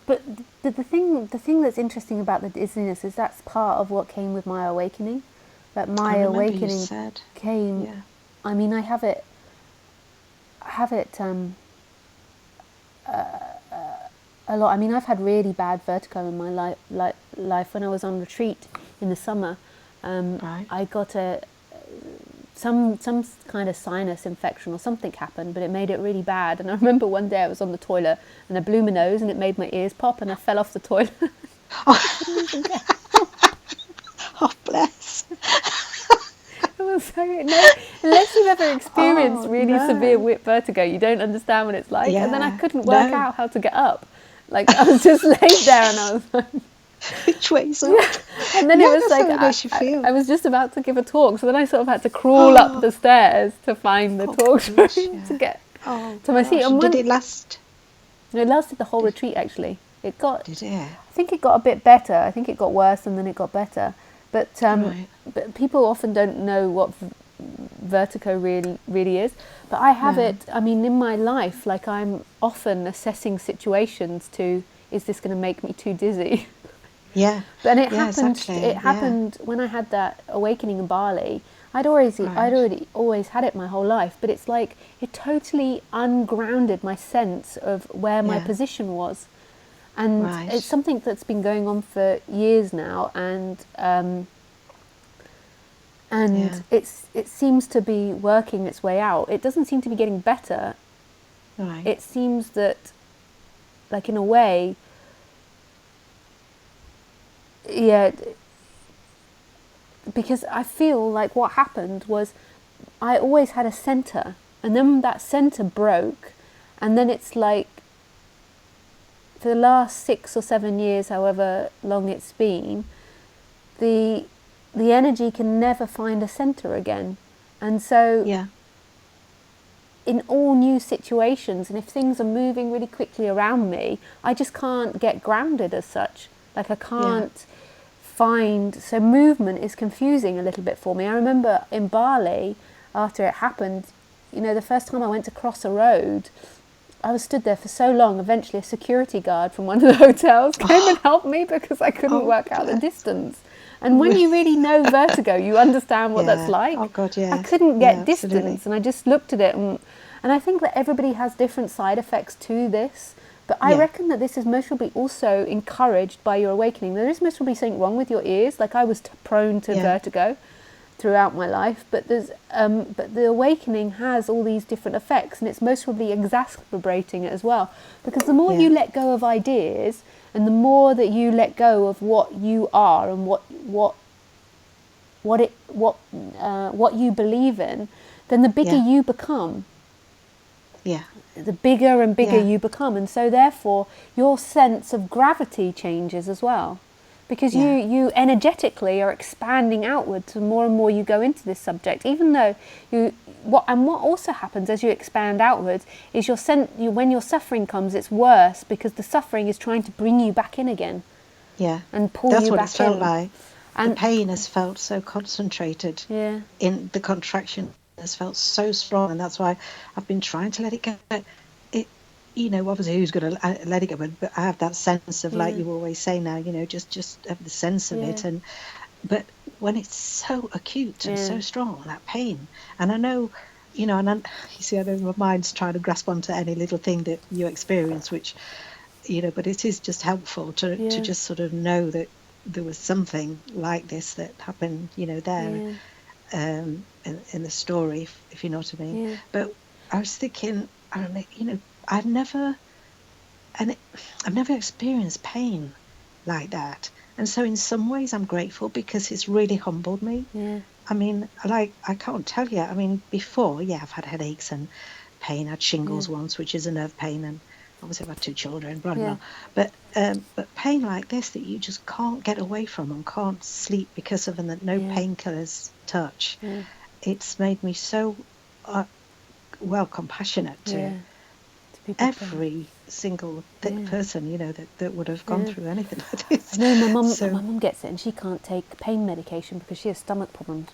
but the thing that's interesting about the dizziness is that's part of what came with my awakening. That my I remember you awakening said, came. yeah, I mean, I have it a lot. I mean, I've had really bad vertigo in my life. When I was on retreat in the summer, right. I got some kind of sinus infection or something happened, but it made it really bad. And I remember one day I was on the toilet and I blew my nose and it made my ears pop and I fell off the toilet. Oh, Couldn't even get. oh bless. It was so no. Unless you've ever experienced Oh really severe no. vertigo, you don't understand what it's like. And then I Yeah. couldn't work No. out how to get up. Like I was just laid there and I was like, Which way's up? yeah. And then it Yeah, was that's like how it makes you feel. I was just about to give a talk, so then I sort of had to crawl up the stairs to find the Oh talk gosh, room to yeah. get Oh to my seat. gosh. And Did it last? it lasted the whole retreat actually. It got. Did it? I think it got a bit better. I think it got worse and then it got better. But Right. but people often don't know what vertigo really is. But I have No. it. I mean, in my life, like I'm often assessing situations to, is this going to make me too dizzy? Yeah. And it Yeah, happened. exactly. It Yeah. happened when I had that awakening in Bali. I'd Right. already always had it my whole life, but it's like it totally ungrounded my sense of where my Yeah. position was, and Right. it's something that's been going on for years now, and Yeah. it seems to be working its way out. It doesn't seem to be getting better. Right. It seems that, like in a way, yeah. Because I feel like what happened was I always had a center, and then that center broke, and then it's like for the last 6 or 7 years, however long it's been, the energy can never find a center again. And so Yeah. in all new situations, and if things are moving really quickly around me, I just can't get grounded as such. Like I can't find, so movement is confusing a little bit for me. I remember in Bali, after it happened, you know, the first time I went to cross a road, I was stood there for so long. Eventually a security guard from one of the hotels came and helped me because I couldn't work out the distance. And when you really know vertigo, you understand what that's Yeah. like. Oh God, yeah. I couldn't get Yeah, distance, absolutely. and I just looked at it, and I think that everybody has different side effects to this. But I Yeah. reckon that this is most probably also encouraged by your awakening. There is most probably something wrong with your ears. Like I was prone to Yeah. vertigo throughout my life, but but the awakening has all these different effects, and it's most probably exacerbating it as well. Because the more Yeah. you let go of ideas, and the more that you let go of what you are and what you believe in, then the bigger Yeah. you become. Yeah. The bigger and bigger Yeah. you become, and so therefore your sense of gravity changes as well, because Yeah. you energetically are expanding outwards the more and more you go into this subject. Even though what also happens as you expand outwards is when your suffering comes, it's worse because the suffering is trying to bring you back in again Yeah. and pull That's you what back it's felt in. like. The And pain has felt so concentrated. yeah, In the contraction has felt so strong, and that's why I've been trying to let it go. It, obviously, who's going to let it go? But I have that sense of, like yeah, you always say now, just have the sense of it. yeah, But when it's so acute and yeah, so strong, that pain, and I know, and you see, I know my mind's trying to grasp onto any little thing that you experience, which, but it is just helpful to yeah, just sort of know that there was something like this that happened, there yeah, in the story, if you know what I mean. yeah, But I was thinking, I don't know, I've never, I've never experienced pain like that. And so in some ways I'm grateful because it's really humbled me. yeah, I mean, like, I can't tell you. I mean, before, yeah, I've had headaches and pain. I had yeah, shingles once, which is a nerve pain, and obviously I've had 2 children, blah, blah, yeah, blah. But pain like this that you just can't get away from and can't sleep because of, and that no yeah, painkillers touch. yeah, It's made me so compassionate to Yeah. To people pain. every single Yeah. person, that would have gone Yeah. through anything like this. I know my So, mum gets it, and she can't take pain medication because she has stomach problems.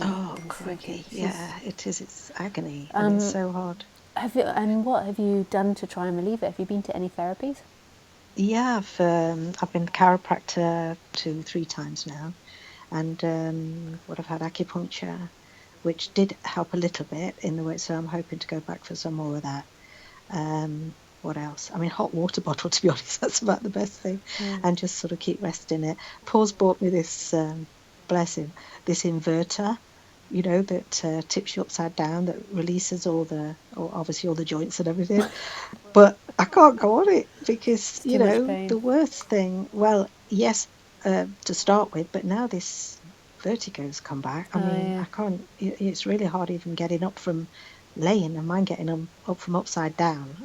oh, And crikey, she's yeah, it is. It's agony, and it's so hard. what have you done to try and relieve it? Have you been to any therapies? Yeah, I've been chiropractor 2, 3 times now, and what I've had acupuncture, which did help a little bit in the way. So I'm hoping to go back for some more of that. What else? I mean, hot water bottle, to be honest, that's about the best thing. And just sort of keep resting it. Paul's bought me this, bless him, this inverter, that tips you upside down, that releases obviously all the joints and everything. But I can't go on it because, It's too much pain. the worst thing, well, yes, to start with, but now this vertigo's come back. I Oh mean, yeah. I can't, it's really hard even getting up from laying, and mine getting up from upside down.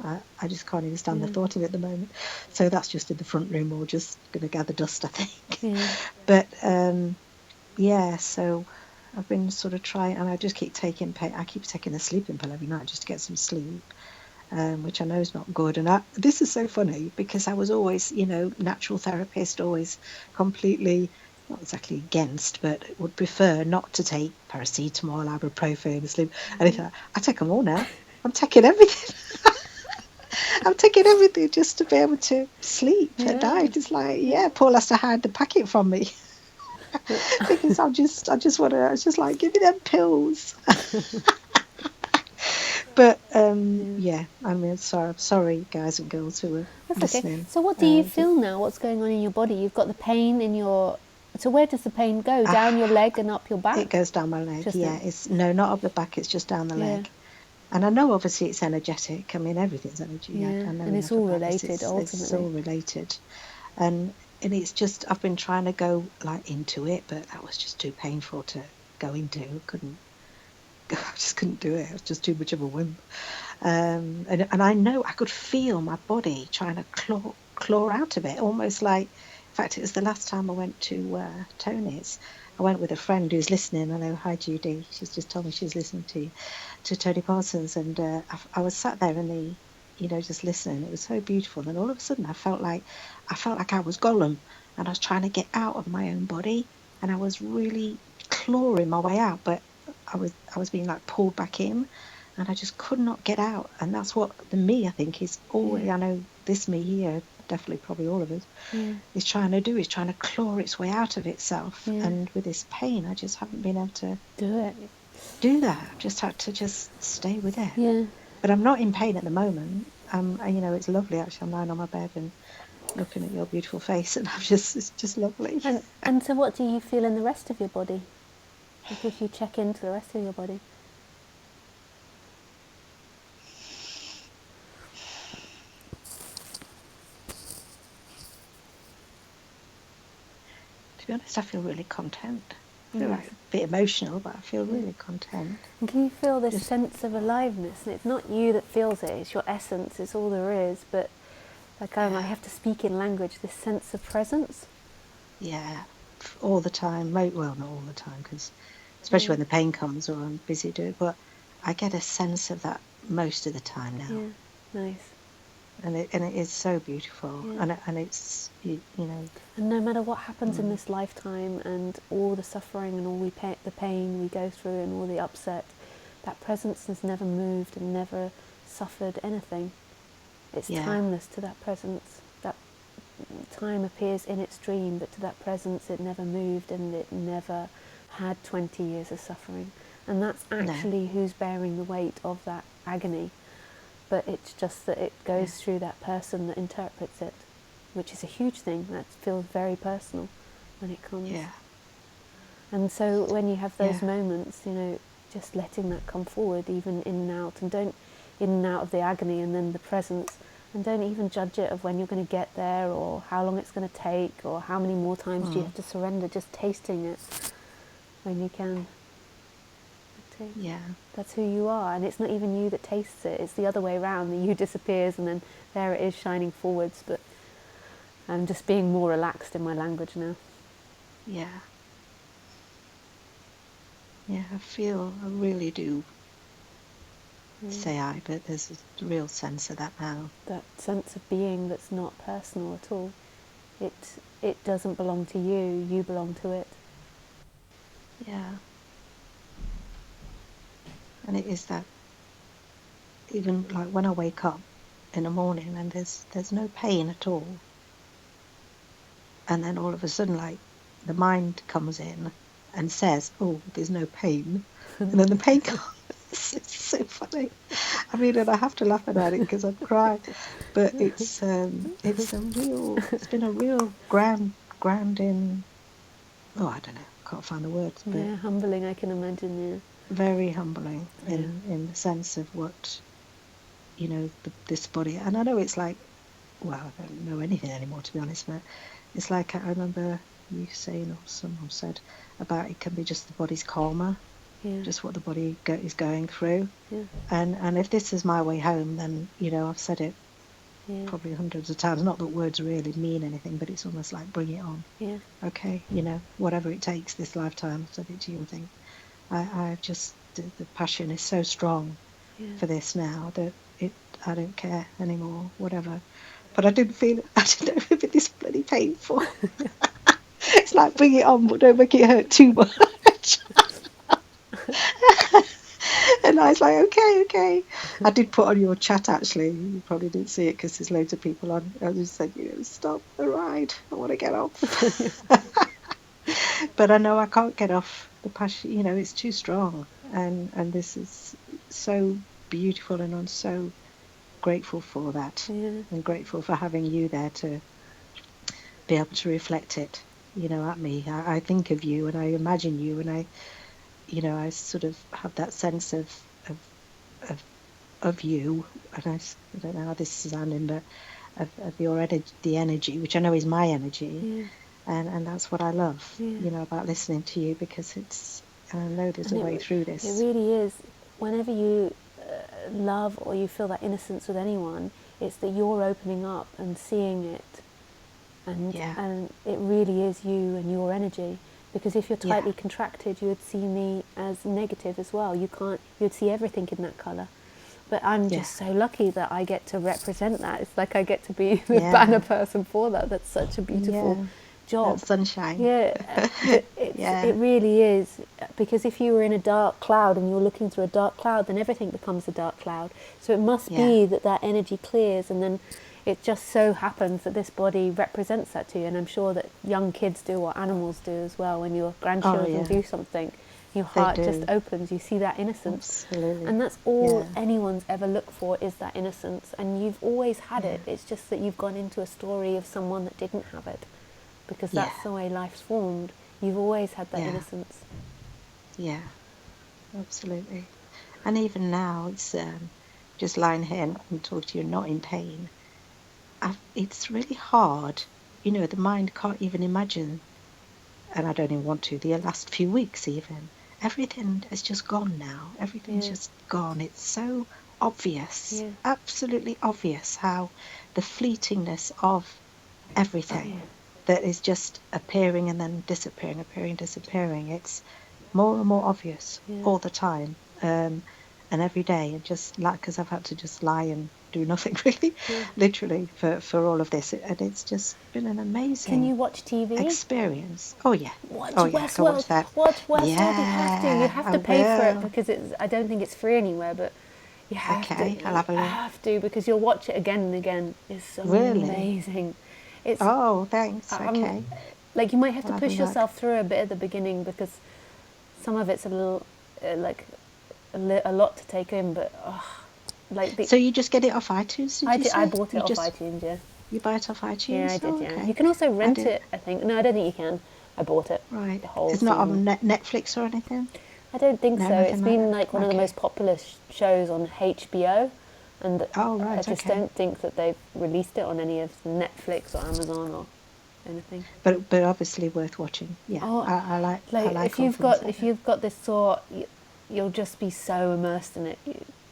I just can't even stand the thought of it at the moment. So that's just in the front room, or just going to gather dust, I think. Yeah. But yeah, so I've been sort of trying, and I just keep taking I keep taking a sleeping pill every night just to get some sleep, which I know is not good. And this is so funny because I was always, natural therapist, always completely, not exactly against, but would prefer not to take paracetamol, ibuprofen, sleep, anything. I take them all now. I'm taking everything. I'm taking everything just to be able to sleep at Yeah. night. It's like, yeah, Paul has to hide the packet from me because I just want to. It's just like, give me them pills. But yeah, I mean, sorry, guys and girls who are That's okay. listening. So what do you feel now? What's going on in your body? You've got the pain in your. So where does the pain go? Down your leg and up your It back? goes down my leg. Just Yeah, it. it's no, not up the back. It's just down the Yeah. leg. And I know obviously it's energetic. I mean, everything's energy. Yeah. I know And it's enough all about this. related It's ultimately. all related, and it's just I've been trying to go like into it, but that was just too painful to go into. I just couldn't do it. It was just too much of a wimp. And I know I could feel my body trying to claw out of it, almost like. In fact, it was the last time I went to Tony's. I went with a friend who's listening. I know, hi Judy. She's just told me she's listening to Tony Parsons, and I was sat there in the, just listening. It was so beautiful, and all of a sudden I felt like I was Gollum, and I was trying to get out of my own body, and I was really clawing my way out, but I was being like pulled back in, and I just could not get out. And that's what the me, I think, is always. Yeah. I know this me here, definitely, probably all of us, Yeah. is trying to do is trying to claw its way out of itself. Yeah. And with this pain, I just haven't been able to Do it. do that. I've just had to just stay with it. Yeah. But I'm not in pain at the moment. It's lovely actually. I'm lying on my bed and looking at your beautiful face, and it's just lovely. And so what do you feel in the rest of your body? Like if you check into the rest of your body. To be honest, I feel really content. I feel Yes. like a bit emotional, but I feel really content. And can you feel this Just sense of aliveness? And it's not you that feels it, it's your essence, it's all there is. But like I have to speak in language, this sense of presence. yeah, all the time. Well, not all the time, because especially when the pain comes or I'm busy doing it, but I get a sense of that most of the time now. Yeah, nice. And it is so beautiful, Yeah. and it's And no matter what happens in this lifetime and all the suffering and all the pain we go through and all the upset, that presence has never moved and never suffered anything. It's yeah, timeless to that presence. That time appears in its dream, but to that presence it never moved and it never had 20 years of suffering. And that's no, actually who's bearing the weight of that agony. But it's just that it goes yeah, through that person that interprets it, which is a huge thing. That feels very personal when it comes. yeah, And so when you have those yeah, moments, just letting that come forward, even in and out, and don't in and out of the agony and then the presence, and don't even judge it of when you're going to get there or how long it's going to take or how many more times do you have to surrender. Just tasting it when you can. yeah, That's who you are, and it's not even you that tastes it, it's the other way around. The you disappears and then there it is shining forwards. But I'm just being more relaxed in my language now. yeah, yeah. I really do say I, but there's a real sense of that now. That sense of being that's not personal at all. It doesn't belong to you. You belong to it. Yeah. And it is that, even like when I wake up in the morning and there's no pain at all, and then all of a sudden, like, the mind comes in and says, "Oh, there's no pain," and then the pain comes. It's so funny. I mean, and I have to laugh about it because I cry, but it's been a real grounding. Oh, I don't know, can't find the words, but Yeah, humbling. I can imagine. very humbling Yeah. in the sense of what, this body. And I know it's like, well, I don't know anything anymore, to be honest, but it's like I remember you saying, or someone said, about it can be just the body's karma, Yeah. just what the body is going through. Yeah. And if this is my way home, then, I've said it Yeah. probably hundreds of times. Not that words really mean anything, but it's almost like, bring it on. Yeah. Okay, whatever it takes this lifetime, I've said it to you and think, I just, the passion is so strong Yeah. for this now that I don't care anymore, whatever. But I didn't know if it this bloody painful. It's like, bring it on, but don't make it hurt too much. And I was like, okay. I did put on your chat, actually. You probably didn't see it because there's loads of people on. I just said, stop the ride. I want to get off. But I know I can't get off the passion. It's too strong. And this is so beautiful, and I'm so grateful for that. Yeah. And grateful for having you there to be able to reflect it, at me. I think of you and I imagine you, and I sort of have that sense of you, and I don't know how this is sounding, but of your the energy, which I know is my energy, Yeah. and that's what I love, Yeah. about listening to you, because I know there's a way through this. It really is. Whenever you love or you feel that innocence with anyone, it's that you're opening up and seeing it, and it really is you and your energy. Because if you're tightly contracted, you would see me as negative as well. You'd see everything in that colour. But I'm just so lucky that I get to represent that. It's like I get to be the banner person for that. That's such a beautiful job. That sunshine. It really is. Because if you were in a dark cloud and you're looking through a dark cloud, then everything becomes a dark cloud. So it must be that energy clears, and then it just so happens that this body represents that to you. And I'm sure that young kids do, or animals do as well. When your grandchildren do something, your heart just opens. You see that innocence. Absolutely. And that's all anyone's ever looked for, is that innocence. And you've always had it. It's just that you've gone into a story of someone that didn't have it, because that's the way life's formed. You've always had that innocence. Yeah, absolutely. And even now, it's just lying here and talking to you, not in pain. It's really hard. The mind can't even imagine, and I don't even want to, the last few weeks even. Everything has just gone now. Everything's just gone. It's so obvious, absolutely obvious, how the fleetingness of everything that is just appearing and then disappearing, appearing, disappearing. It's more and more obvious all the time, and every day. And just like, because I've had to just lie and do nothing really, literally, for all of this, and it's just been an amazing. Can you watch TV? Experience. Oh yeah. Watch Westworld. I can watch that. Watch Westworld. You have to pay for it, because I don't think it's free anywhere, but you have to. I'll have a look. You have to, because you'll watch it again and again. It's amazing. It's thanks. Okay. Like, you might have to push yourself through a bit at the beginning, because some of it's a little a lot to take in, but so you just get it off iTunes? I bought it off iTunes. Yeah. You buy it off iTunes? Yeah, I did. Okay. You can also rent it, I think. No, I don't think you can. I bought it. Right. The whole it's not on Netflix or anything? I don't think so. It's been like one of the most popular shows on HBO, and I just don't think that they've released it on any of Netflix or Amazon or anything. But obviously worth watching. Yeah. I like if you've got this thought, you'll just be so immersed in it.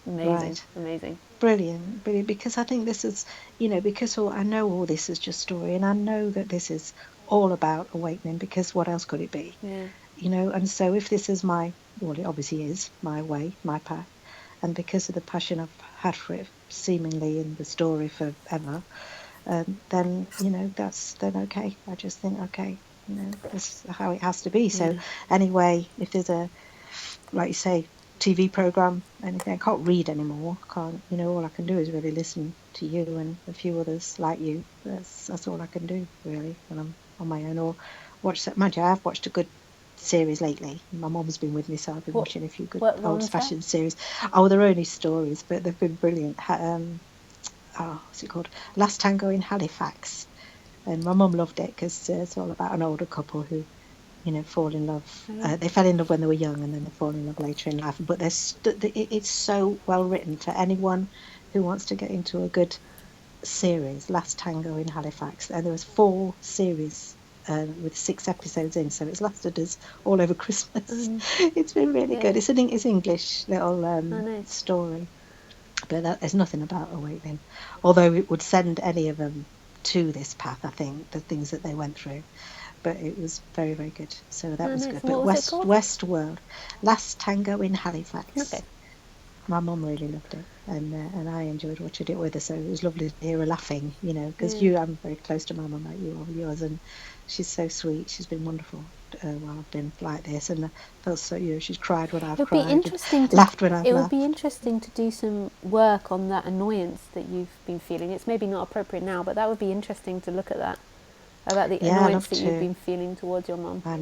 Amazing. Brilliant. Because I think this is, because I know all this is just story, and I know that this is all about awakening, because what else could it be? Yeah. And so if this is it obviously is my way, my path, and because of the passion I've had for it, seemingly in the story forever, then that's then okay. I just think okay, this is how it has to be. So anyway, if there's a, like you say, TV program, anything, I can't read anymore. Can't, all I can do is really listen to you and a few others like you. That's all I can do really when I'm on my own, or watch that. Mind you, I've watched a good series lately. My mum's been with me, so I've been What watching a few good what one's that? old-fashioned series. Oh, they're only stories, but they've been brilliant. What's it called? Last Tango in Halifax. And my mum loved it because it's all about an older couple who, fall in love. They fell in love when they were young, and then they fall in love later in life. But it's so well written to anyone who wants to get into a good series. Last Tango in Halifax, and there was 4 series with 6 episodes in, so it's lasted us all over Christmas. It's been really good. It's English little nice. story, but there's nothing about awakening, although it would send any of them to this path. I think the things that they went through, but it was very, very good. So that was Nice. good. What But was it called? Westworld, Last Tango in Halifax. Okay. My mum really loved it, and I enjoyed watching it with her. So it was lovely to hear her laughing, because I'm very close to my mum, like you are with yours, and she's so sweet. She's been wonderful while I've been like this, and I felt so, she's cried when I've It would be cried, interesting and laughed when I've laughed. to do some work on that annoyance that you've been feeling. It's maybe not appropriate now, but that would be interesting to look at that, about the Yeah, I annoyance love that you've to. been feeling towards your mum. I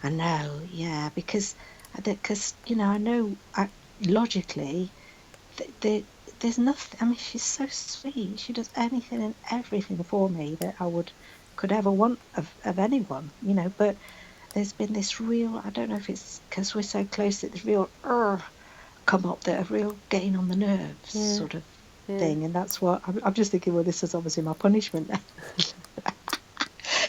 know, yeah, because I know logically there's nothing. I mean, she's so sweet. She does anything and everything for me that I could ever want of anyone, But there's been this real. I don't know if it's because we're so close that this real come up, that a real getting on the nerves Yeah. sort of Yeah. thing, and that's what I'm just thinking. Well, this is obviously my punishment.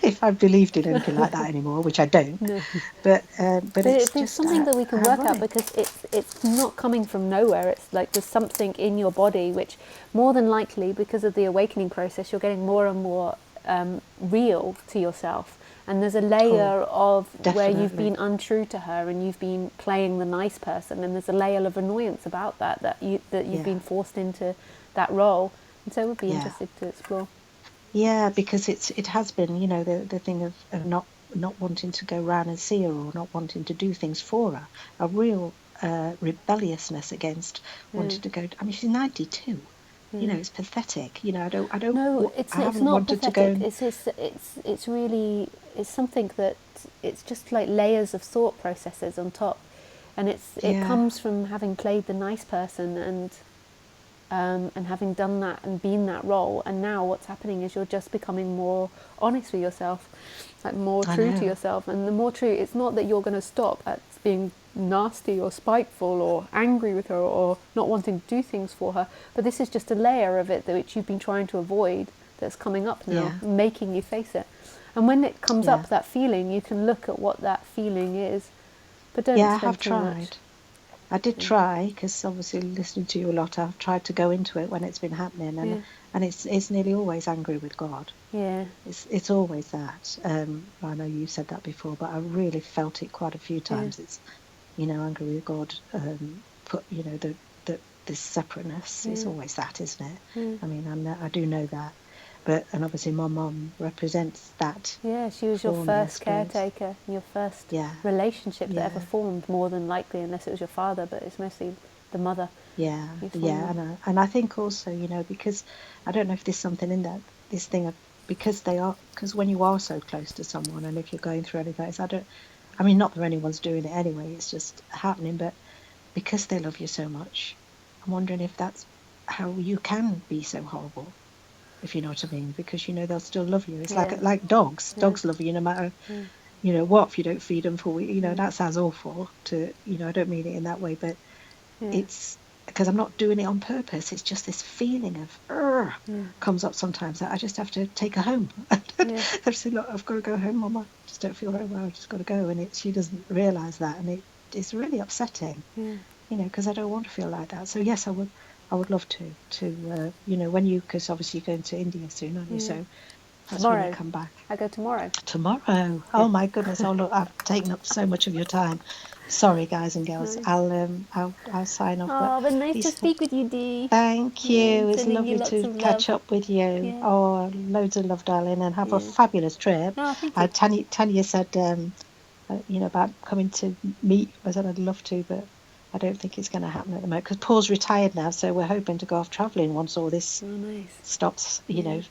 If I believed in anything like that anymore, which I don't. No. But it's There's just something that we can work out, ironic. because it's not coming from nowhere. It's like there's something in your body which, more than likely, because of the awakening process, you're getting more and more real to yourself. And there's a Oh, layer of where you've definitely. been untrue to her, and you've been playing the nice person, and there's a layer of annoyance about that you've Yeah, been forced into that role. And so, I would be yeah, interested to explore. yeah. Because it has been, the thing of not wanting to go round and see her, or not wanting to do things for her. A real rebelliousness against Yeah. wanting to go. I mean, she's 92. Yeah. It's pathetic. I don't. No, I it's haven't not wanted to go. pathetic. It's really, it's something that, it's just like layers of thought processes on top, and it Yeah, comes from having played the nice person, and having done that and been that role. And now what's happening is you're just becoming more honest with yourself, like more I true to know. yourself. And the more true, it's not that you're going to stop at being nasty or spiteful or angry with her or not wanting to do things for her, but this is just a layer of it that which you've been trying to avoid, that's coming up now, Yeah, making you face it. And when it comes yeah, up, that feeling, you can look at what that feeling is, but don't yeah. I have spend too much. tried. I did try, because obviously listening to you a lot, I've tried to go into it when it's been happening, and Yeah, it's nearly always angry with God. yeah, It's always that. I know you said that before, but I really felt it quite a few yeah, times. It's angry with God. Put the this separateness. It's yeah, always that, isn't it? yeah. I mean, I do know that, and obviously my mum represents that Yeah, she was your for me, I first suppose. caretaker, your first Yeah, relationship that ever yeah. formed, more than likely, unless it was your father, but it's mostly the mother Yeah, you formed yeah, with. and I think also, because I don't know if there's something in that this thing of, because when you are so close to someone, and if you're going through anything, I mean, not that anyone's doing it anyway, it's just happening, but because they love you so much, I'm wondering if that's how you can be so horrible, if you know what I mean, because they'll still love you. It's Yeah, like dogs. yeah, Dogs love you no matter yeah, what. If you don't feed them for yeah, that sounds awful to I don't mean it in that way, but yeah, it's because I'm not doing it on purpose. It's just this feeling of yeah, comes up sometimes that I just have to take her home. yeah, I say, look, I've got to go home, Mama. I just don't feel very well. I've just got to go, and she doesn't realise that, and it's really upsetting, yeah. because I don't want to feel like that. So yes, I would love when because obviously you're going to India soon, aren't you? Yeah. So that's when you Tomorrow. come back. I go tomorrow. Tomorrow. Yeah. Oh my goodness. Oh look, I've taken up so much of your time. Sorry, guys and girls. Nice. I'll sign off. But Oh, but nice to Lisa, speak with you, Dee. thank Yeah, you. It's sending you lovely lots to of catch love. up with you. Yeah. Oh, loads of love, darling, and have a Yeah. fabulous trip. Oh, thank you. Tanya said, about coming to meet. I said I'd love to, but I don't think it's going to happen at the moment because Paul's retired now, so we're hoping to go off travelling once all this Oh, nice. stops. Yeah.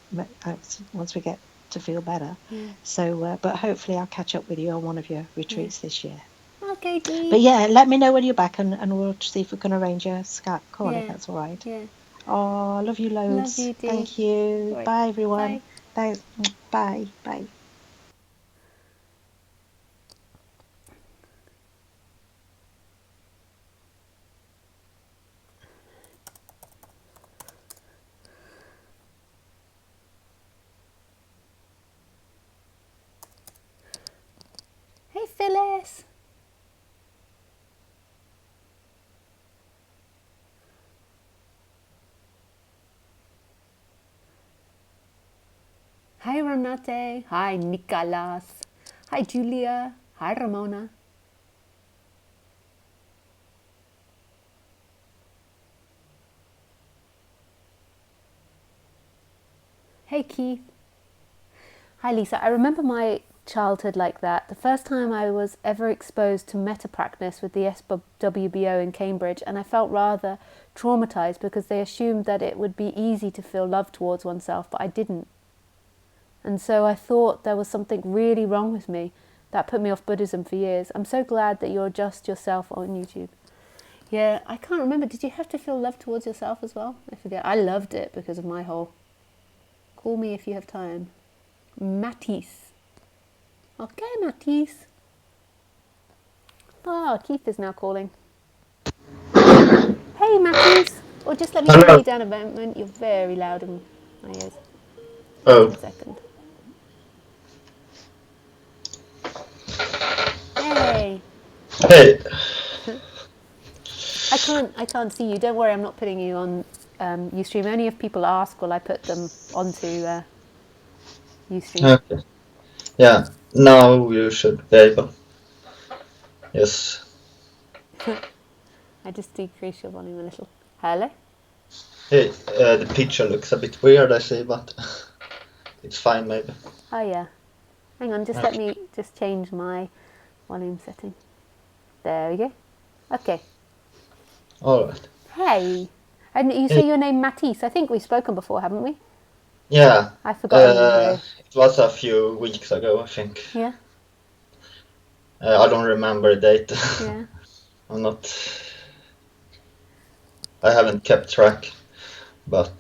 Once we get to feel better. Yeah. So, but hopefully I'll catch up with you on one of your retreats this year. Okay, Dee. But yeah, let me know when you're back, and we'll see if we can arrange a Skype call if Yeah. that's all right. Yeah. Oh, I love you Love loads. you, Dee. Thank you. All right. Bye, everyone. Bye. Thanks. Bye. Bye. Hey, Phyllis. Hi, Renate. Hi, Nicolas. Hi, Julia. Hi, Ramona. Hey, Keith. Hi, Lisa. I remember my childhood like that. The first time I was ever exposed to metta practice with the SWBO in Cambridge, and I felt rather traumatized because they assumed that it would be easy to feel love towards oneself, but I didn't. And so I thought there was something really wrong with me. That put me off Buddhism for years. I'm so glad that you're just yourself on YouTube. Yeah, I can't remember. Did you have to feel love towards yourself as well? I forget. I loved it because of my whole call me if you have time. Matisse. Okay, Matisse. Oh, Keith is now calling. Hey, Matisse. Or just let me turn Hello. you down a moment. You're very loud in my ears. Just Oh, a second. Hey. hey. I can't see you. Don't worry, I'm not putting you on Ustream. Only if people ask will I put them onto Ustream. Okay. Yeah. Now you should be able. Yes. I just decrease your volume a little. Hello? Hey, the picture looks a bit weird, I see, but it's fine, maybe. Oh yeah. Hang on, just let Okay. me just change my volume setting. There we go. Okay. All right. Hey. And you Hey. say your name Matisse. I think we've spoken before, haven't we? Yeah. I've forgotten though. It was a few weeks ago, I think. Yeah? I don't remember the date. Yeah. I'm not. I haven't kept track, but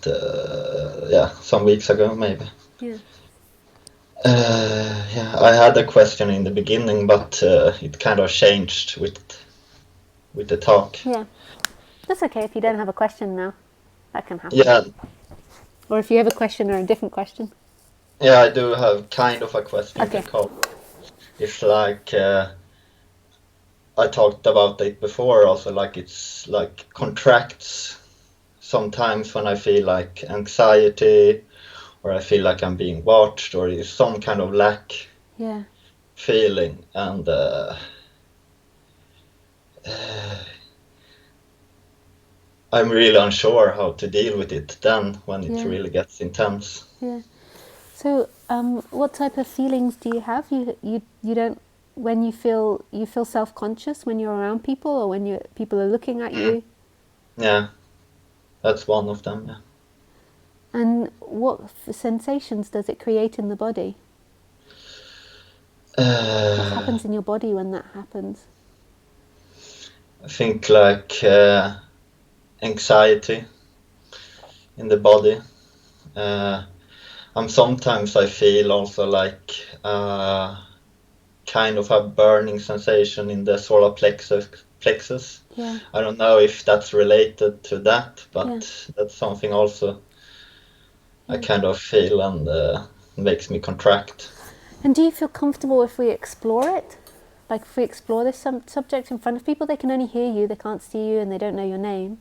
yeah, some weeks ago, maybe. Yeah. Yeah, I had a question in the beginning, but it kind of changed with the talk. Yeah. That's okay if you don't have a question now. That can happen. Yeah, Or if you have a question or a different question. yeah, I do have kind of a question Okay. because it's like I talked about it before. Also, like it's like contracts sometimes when I feel like anxiety or I feel like I'm being watched or there's some kind of lack Yeah. feeling, and I'm really unsure how to deal with it then when it Yeah. really gets intense. Yeah. So, what type of feelings do you have? You don't when you feel self conscious when you're around people or when people are looking at Mm. you. Yeah, that's one of them. Yeah. And what sensations does it create in the body? What Uh, happens in your body when that happens? I think like anxiety in the body. Uh, sometimes I feel also like kind of a burning sensation in the solar plexus. Yeah. I don't know if that's related to that, Yeah. but that's something also I Yeah. kind of feel and makes me contract. And do you feel comfortable if we explore it? Like if we explore this subject in front of people, they can only hear you, they can't see you, and they don't know your name.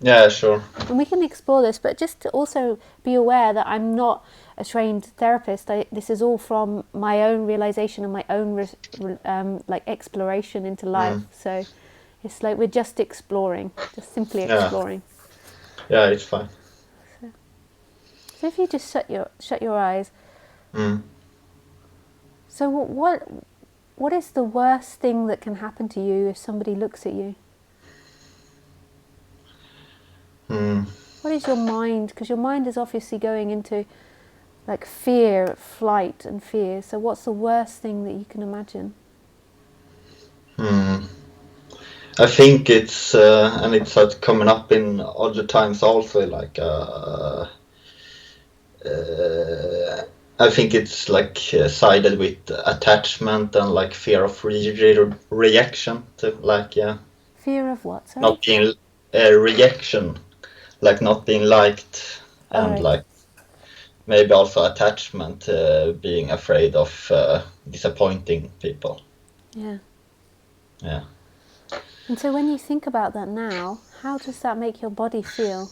Yeah, sure. And we can explore this, but just to also be aware that I'm not a trained therapist. This is all from my own realization and my own like exploration into life. So it's like we're just exploring, just simply Yeah. exploring. Yeah, it's fine. So if you just shut your eyes. So what is the worst thing that can happen to you if somebody looks at you? What is your mind? Because your mind is obviously going into like fear, flight, and fear. So what's the worst thing that you can imagine? I think it's and it's coming up in other times also. Like I think it's like sided with attachment and like fear of reaction to like Fear of what? Sorry. not being reaction, like not being liked, All and right. like maybe also attachment, being afraid of disappointing people. Yeah. Yeah. And so when you think about that now, how does that make your body feel?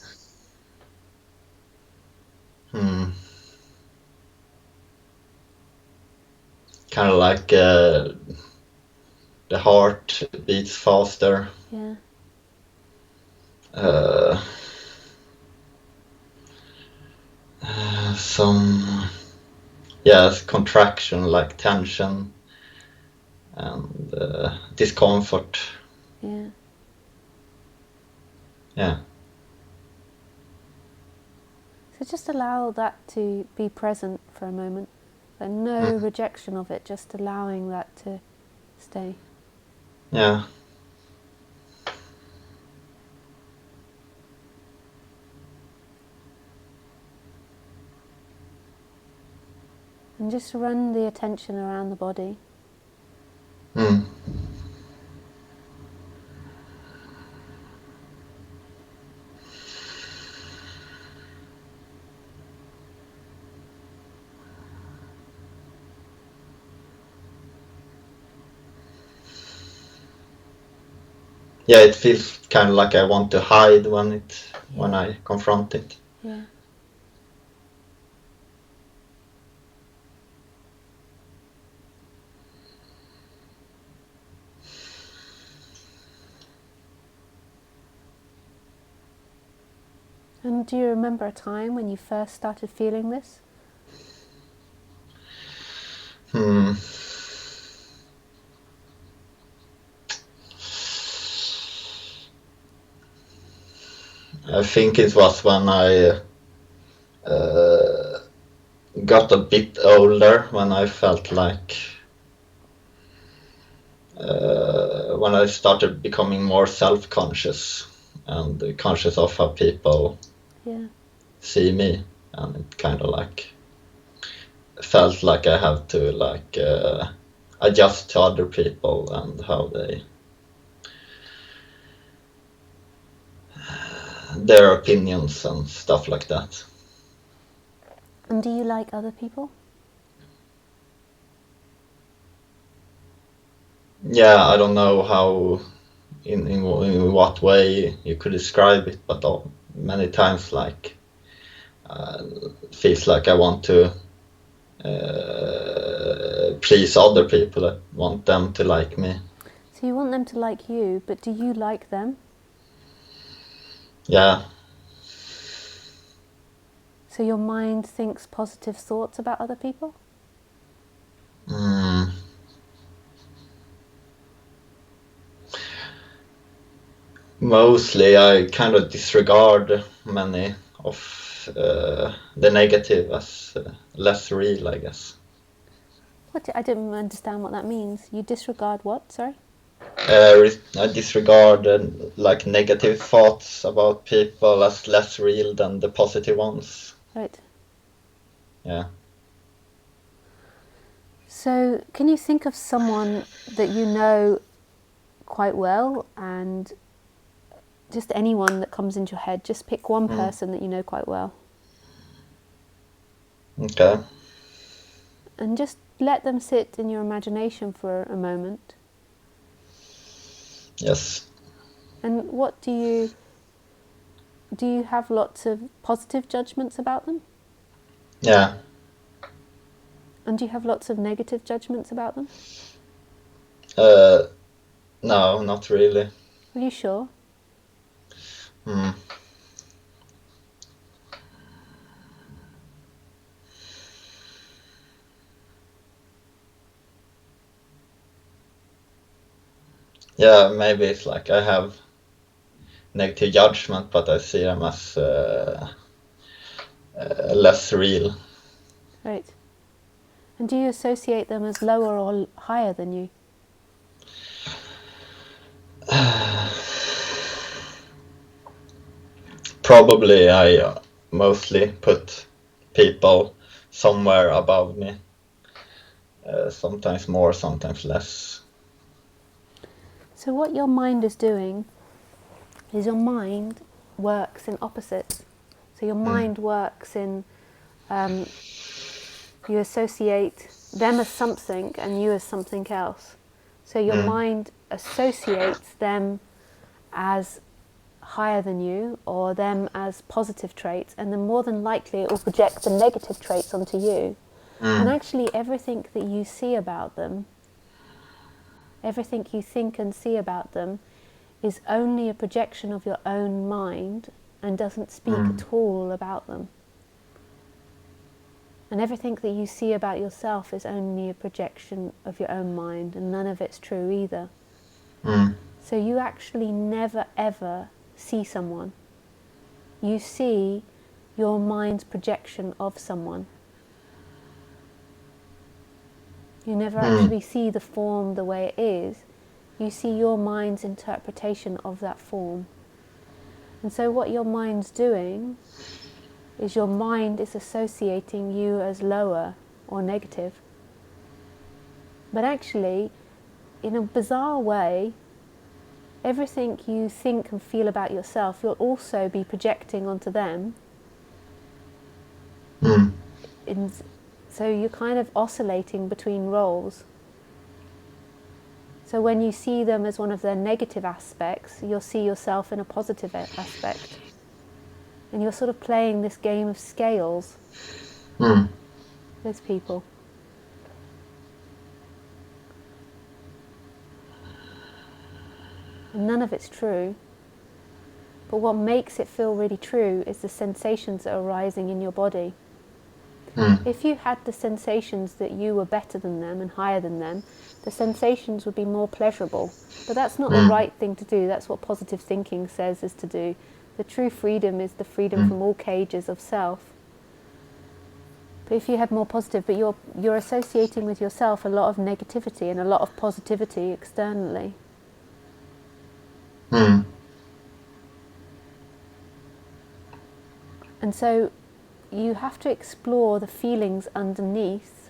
Kind of like the heart beats faster. Yeah. Some contraction, like tension and discomfort. Yeah. Yeah. So just allow that to be present for a moment. So no rejection of it, just allowing that to stay. Yeah. And just run the attention around the body. Yeah, it feels kind of like I want to hide when Yeah. I confront it. Yeah. And do you remember a time when you first started feeling this? I think it was when I got a bit older, when I felt like when I started becoming more self-conscious and conscious of how people Yeah. see me, and it kind of like felt like I have to like adjust to other people and how they their opinions and stuff like that. And do you like other people? Yeah, I don't know how in what way you could describe it, but many times like it feels like I want to please other people. I want them to like me. So you want them to like you, but do you like them? Yeah. So your mind thinks positive thoughts about other people? Mostly I kind of disregard many of the negative as less real, I guess. I didn't understand what that means. You disregard what? Sorry? I disregard like negative thoughts about people as less real than the positive ones. Right. Yeah. So can you think of someone that you know quite well, and just anyone that comes into your head? Just pick one person that you know quite well. Okay. And just let them sit in your imagination for a moment. Yes. And what do you do you have lots of positive judgments about them? Yeah. And do you have lots of negative judgments about them? No, not really. Are you sure? Hmm. Yeah, maybe it's like I have negative judgment, but I see them as less real. Right. And do you associate them as lower or higher than you? Probably I mostly put people somewhere above me. Sometimes more, sometimes less. So what your mind is doing is your mind works in opposites. So your mind works in, you associate them as something and you as something else. So your mind associates them as higher than you or them as positive traits, and then more than likely it will project the negative traits onto you. And actually everything that you see about them, everything you think and see about them is only a projection of your own mind and doesn't speak at all about them. And everything that you see about yourself is only a projection of your own mind, and none of it's true either. So you actually never ever see someone. You see your mind's projection of someone. You never actually see the form the way it is. You see your mind's interpretation of that form. And so what your mind's doing is your mind is associating you as lower or negative. But actually, in a bizarre way, everything you think and feel about yourself, you'll also be projecting onto them. So you're kind of oscillating between roles. So when you see them as one of their negative aspects, you'll see yourself in a positive aspect. And you're sort of playing this game of scales. Those people. And none of it's true. But what makes it feel really true is the sensations that are arising in your body. If you had the sensations that you were better than them and higher than them, the sensations would be more pleasurable. But that's not the right thing to do. That's what positive thinking says is to do. The true freedom is the freedom from all cages of self. But if you had more positive, but you're associating with yourself a lot of negativity and a lot of positivity externally. And so you have to explore the feelings underneath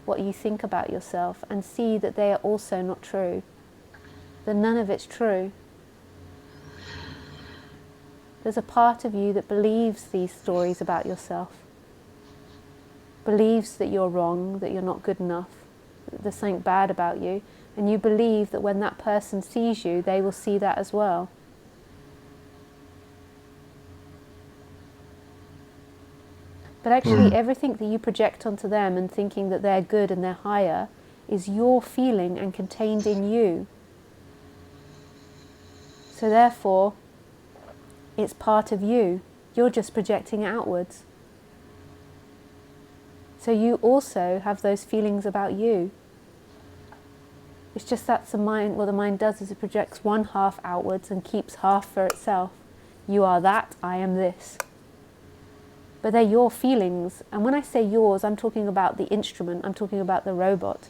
what you think about yourself and see that they are also not true. That none of it's true. There's a part of you that believes these stories about yourself. Believes that you're wrong, that you're not good enough, that there's something bad about you. And you believe that when that person sees you, they will see that as well. But actually everything that you project onto them and thinking that they're good and they're higher is your feeling and contained in you. So therefore, it's part of you. You're just projecting it outwards. So you also have those feelings about you. It's just that's the mind. What the mind does is it projects one half outwards and keeps half for itself. You are that, I am this. But they're your feelings. And when I say yours, I'm talking about the instrument. I'm talking about the robot.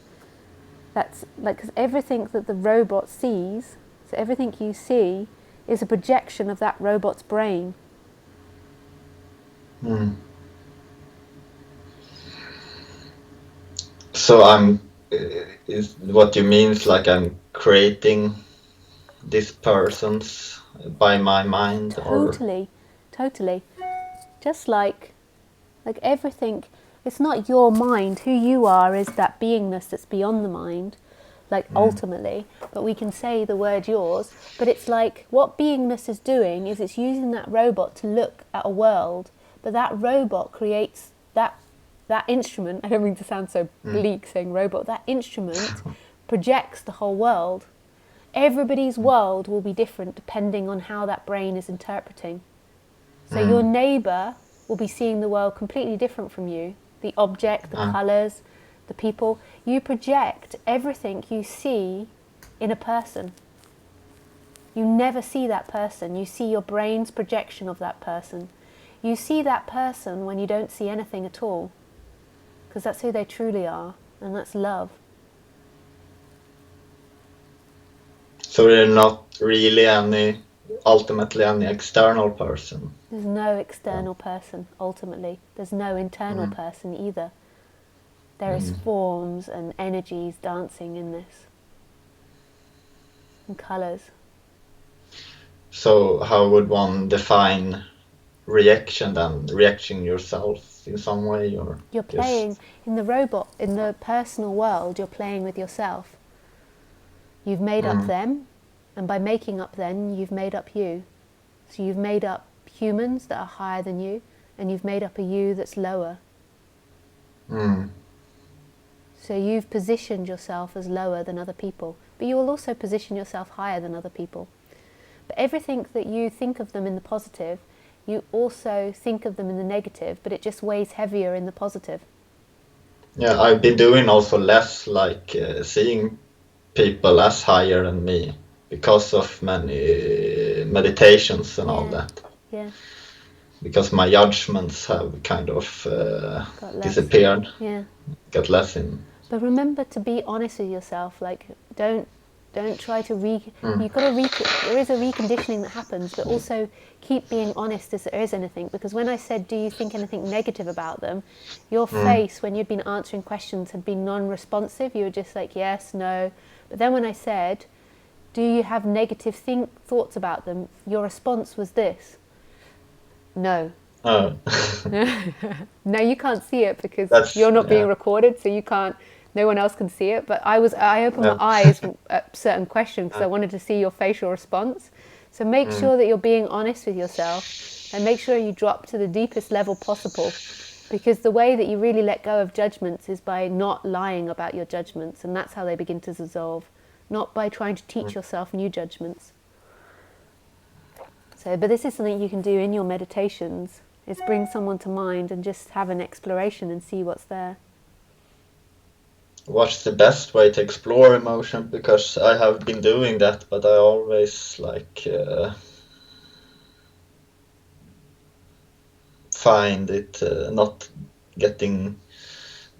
That's like, 'cause everything that the robot sees, so everything you see, is a projection of that robot's brain. So is what you mean is like I'm creating these persons by my mind, or Totally. Just like everything, it's not your mind. Who you are is that beingness that's beyond the mind. like ultimately, but we can say the word yours. But it's like what beingness is doing is it's using that robot to look at a world, but that robot creates that instrument. I don't mean to sound so bleak saying robot. That instrument projects the whole world. Everybody's world will be different depending on how that brain is interpreting. So your neighbour will be seeing the world completely different from you. The object, the colours, the people. You project everything you see in a person. You never see that person. You see your brain's projection of that person. You see that person when you don't see anything at all. Because that's who they truly are. And that's love. So they're not really ultimately any external person. There's no external person, ultimately. There's no internal person either. There is forms and energies dancing in this. And colours. So how would one define reaction then? Reacting yourself in some way, or You're playing in the robot, in the personal world, you're playing with yourself. You've made up them, and by making up them, you've made up you. So you've made up humans that are higher than you, and you've made up a you that's lower. So you've positioned yourself as lower than other people, but you will also position yourself higher than other people. But everything that you think of them in the positive, you also think of them in the negative, but it just weighs heavier in the positive. Yeah, I've been doing also less like seeing people as higher than me because of many meditations and all that. Yeah. Because my judgments have kind of Got less. disappeared. Yeah. Got less in. But remember to be honest with yourself. Like, don't try to you've got to there is a reconditioning that happens, but also keep being honest as there is anything. Because when I said, do you think anything negative about them, your face when you'd been answering questions had been non-responsive. You were just like yes, no. But then when I said, do you have negative thoughts about them, your response was this: no. Oh. No, you can't see it because That's- you're not being yeah. recorded, so you can't. No one else can see it. But I opened my eyes at certain questions because I wanted to see your facial response. So make sure that you're being honest with yourself, and make sure you drop to the deepest level possible. Because the way that you really let go of judgments is by not lying about your judgments, and that's how they begin to dissolve, not by trying to teach yourself new judgments. So, but this is something you can do in your meditations, is bring someone to mind and just have an exploration and see what's there. What's the best way to explore emotion? Because I have been doing that, but I always like find it not getting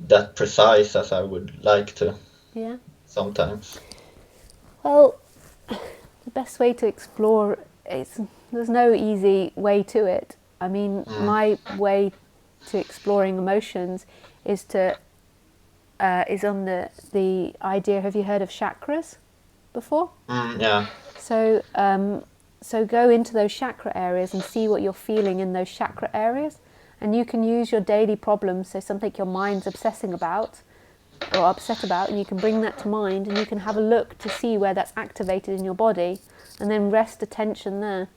that precise as I would like to. Yeah. Sometimes. Well, the best way to explore is, there's no easy way to it. I mean, my way to exploring emotions is on the idea. Have you heard of chakras before? Yeah. So go into those chakra areas and see what you're feeling in those chakra areas, and you can use your daily problems, so something your mind's obsessing about or upset about, and you can bring that to mind, and you can have a look to see where that's activated in your body, and then rest attention there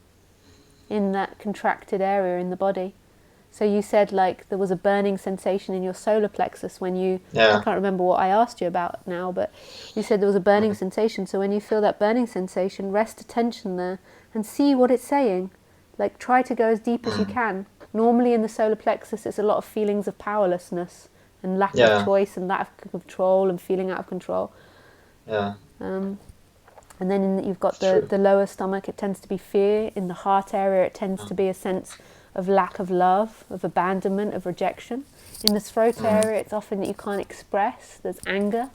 in that contracted area in the body. So you said like there was a burning sensation in your solar plexus when you, I can't remember what I asked you about now, but you said there was a burning sensation. So when you feel that burning sensation, rest attention there and see what it's saying. Like try to go as deep as you can. Normally in the solar plexus it's a lot of feelings of powerlessness and lack of choice and lack of control and feeling out of control. Yeah. And then you've got the lower stomach, it tends to be fear. In the heart area it tends to be a sense of lack of love, of abandonment, of rejection. In the throat area it's often that you can't express, there's anger.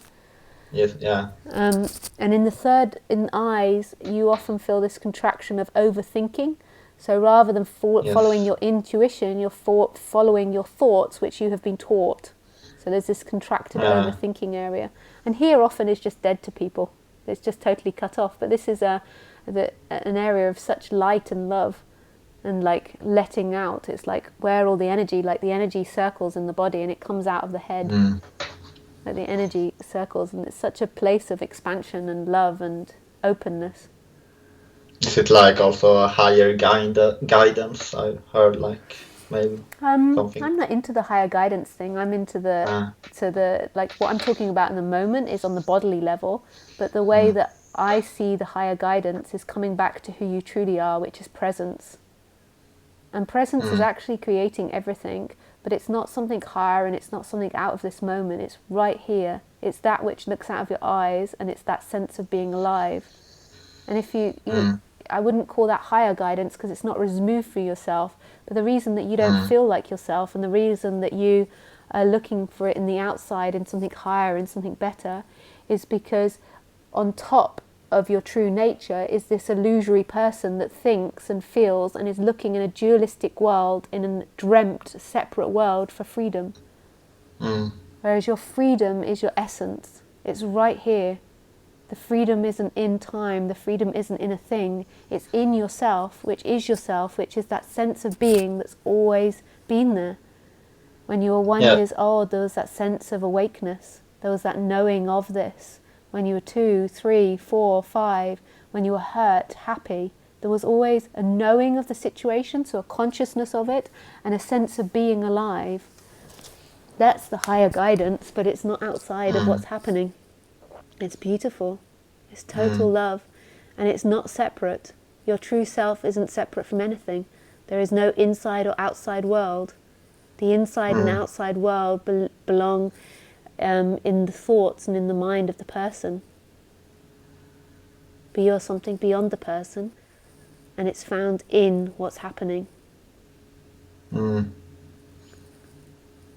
Yes, yeah. And in the third, in eyes, you often feel this contraction of overthinking. So rather than following your intuition, you're following your thoughts, which you have been taught. So there's this contracted overthinking area. And here often is just dead to people. It's just totally cut off. But this is an area of such light and love and like letting out. It's like where all the energy, like the energy circles in the body and it comes out of the head. Like the energy circles, and it's such a place of expansion and love and openness. Is it like also a higher guidance? I heard like maybe something. I'm not into the higher guidance thing. I'm into the like what I'm talking about in the moment is on the bodily level, but the way that I see the higher guidance is coming back to who you truly are, which is presence. And presence is actually creating everything, but it's not something higher and it's not something out of this moment. It's right here. It's that which looks out of your eyes, and it's that sense of being alive. And if I wouldn't call that higher guidance because it's not removed for yourself, but the reason that you don't feel like yourself and the reason that you are looking for it in the outside, in something higher, in something better, is because on top of your true nature is this illusory person that thinks and feels and is looking in a dualistic world, in a dreamt separate world for freedom. Whereas your freedom is your essence. It's right here. The freedom isn't in time, the freedom isn't in a thing, it's in yourself, which is that sense of being that's always been there. When you were 1 years old, there was that sense of awakeness, there was that knowing of this. When you were 2, 3, 4, 5, when you were hurt, happy, there was always a knowing of the situation, so a consciousness of it, and a sense of being alive. That's the higher guidance, but it's not outside of what's happening. It's beautiful. It's total love. And it's not separate. Your true self isn't separate from anything. There is no inside or outside world. The inside and outside world belong in the thoughts and in the mind of the person. But you're something beyond the person, and it's found in what's happening.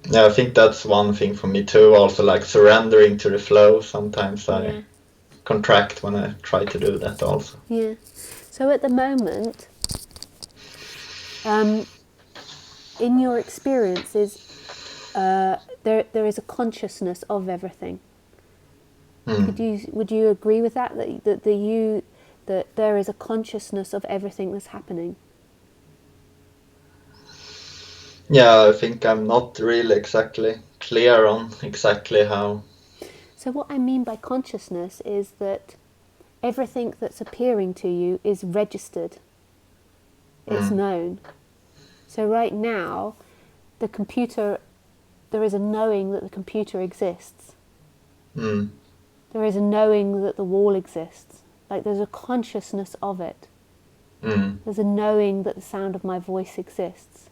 Yeah, I think that's one thing for me too. Also, like surrendering to the flow. Sometimes I contract when I try to do that also. Yeah. So at the moment, in your experiences, there is a consciousness of everything. Would you agree with that? That there is a consciousness of everything that's happening? Yeah, I think I'm not really exactly clear on exactly how. So what I mean by consciousness is that everything that's appearing to you is registered. It's known. So right now, the computer, there is a knowing that the computer exists. There is a knowing that the wall exists. Like there's a consciousness of it. There's a knowing that the sound of my voice exists.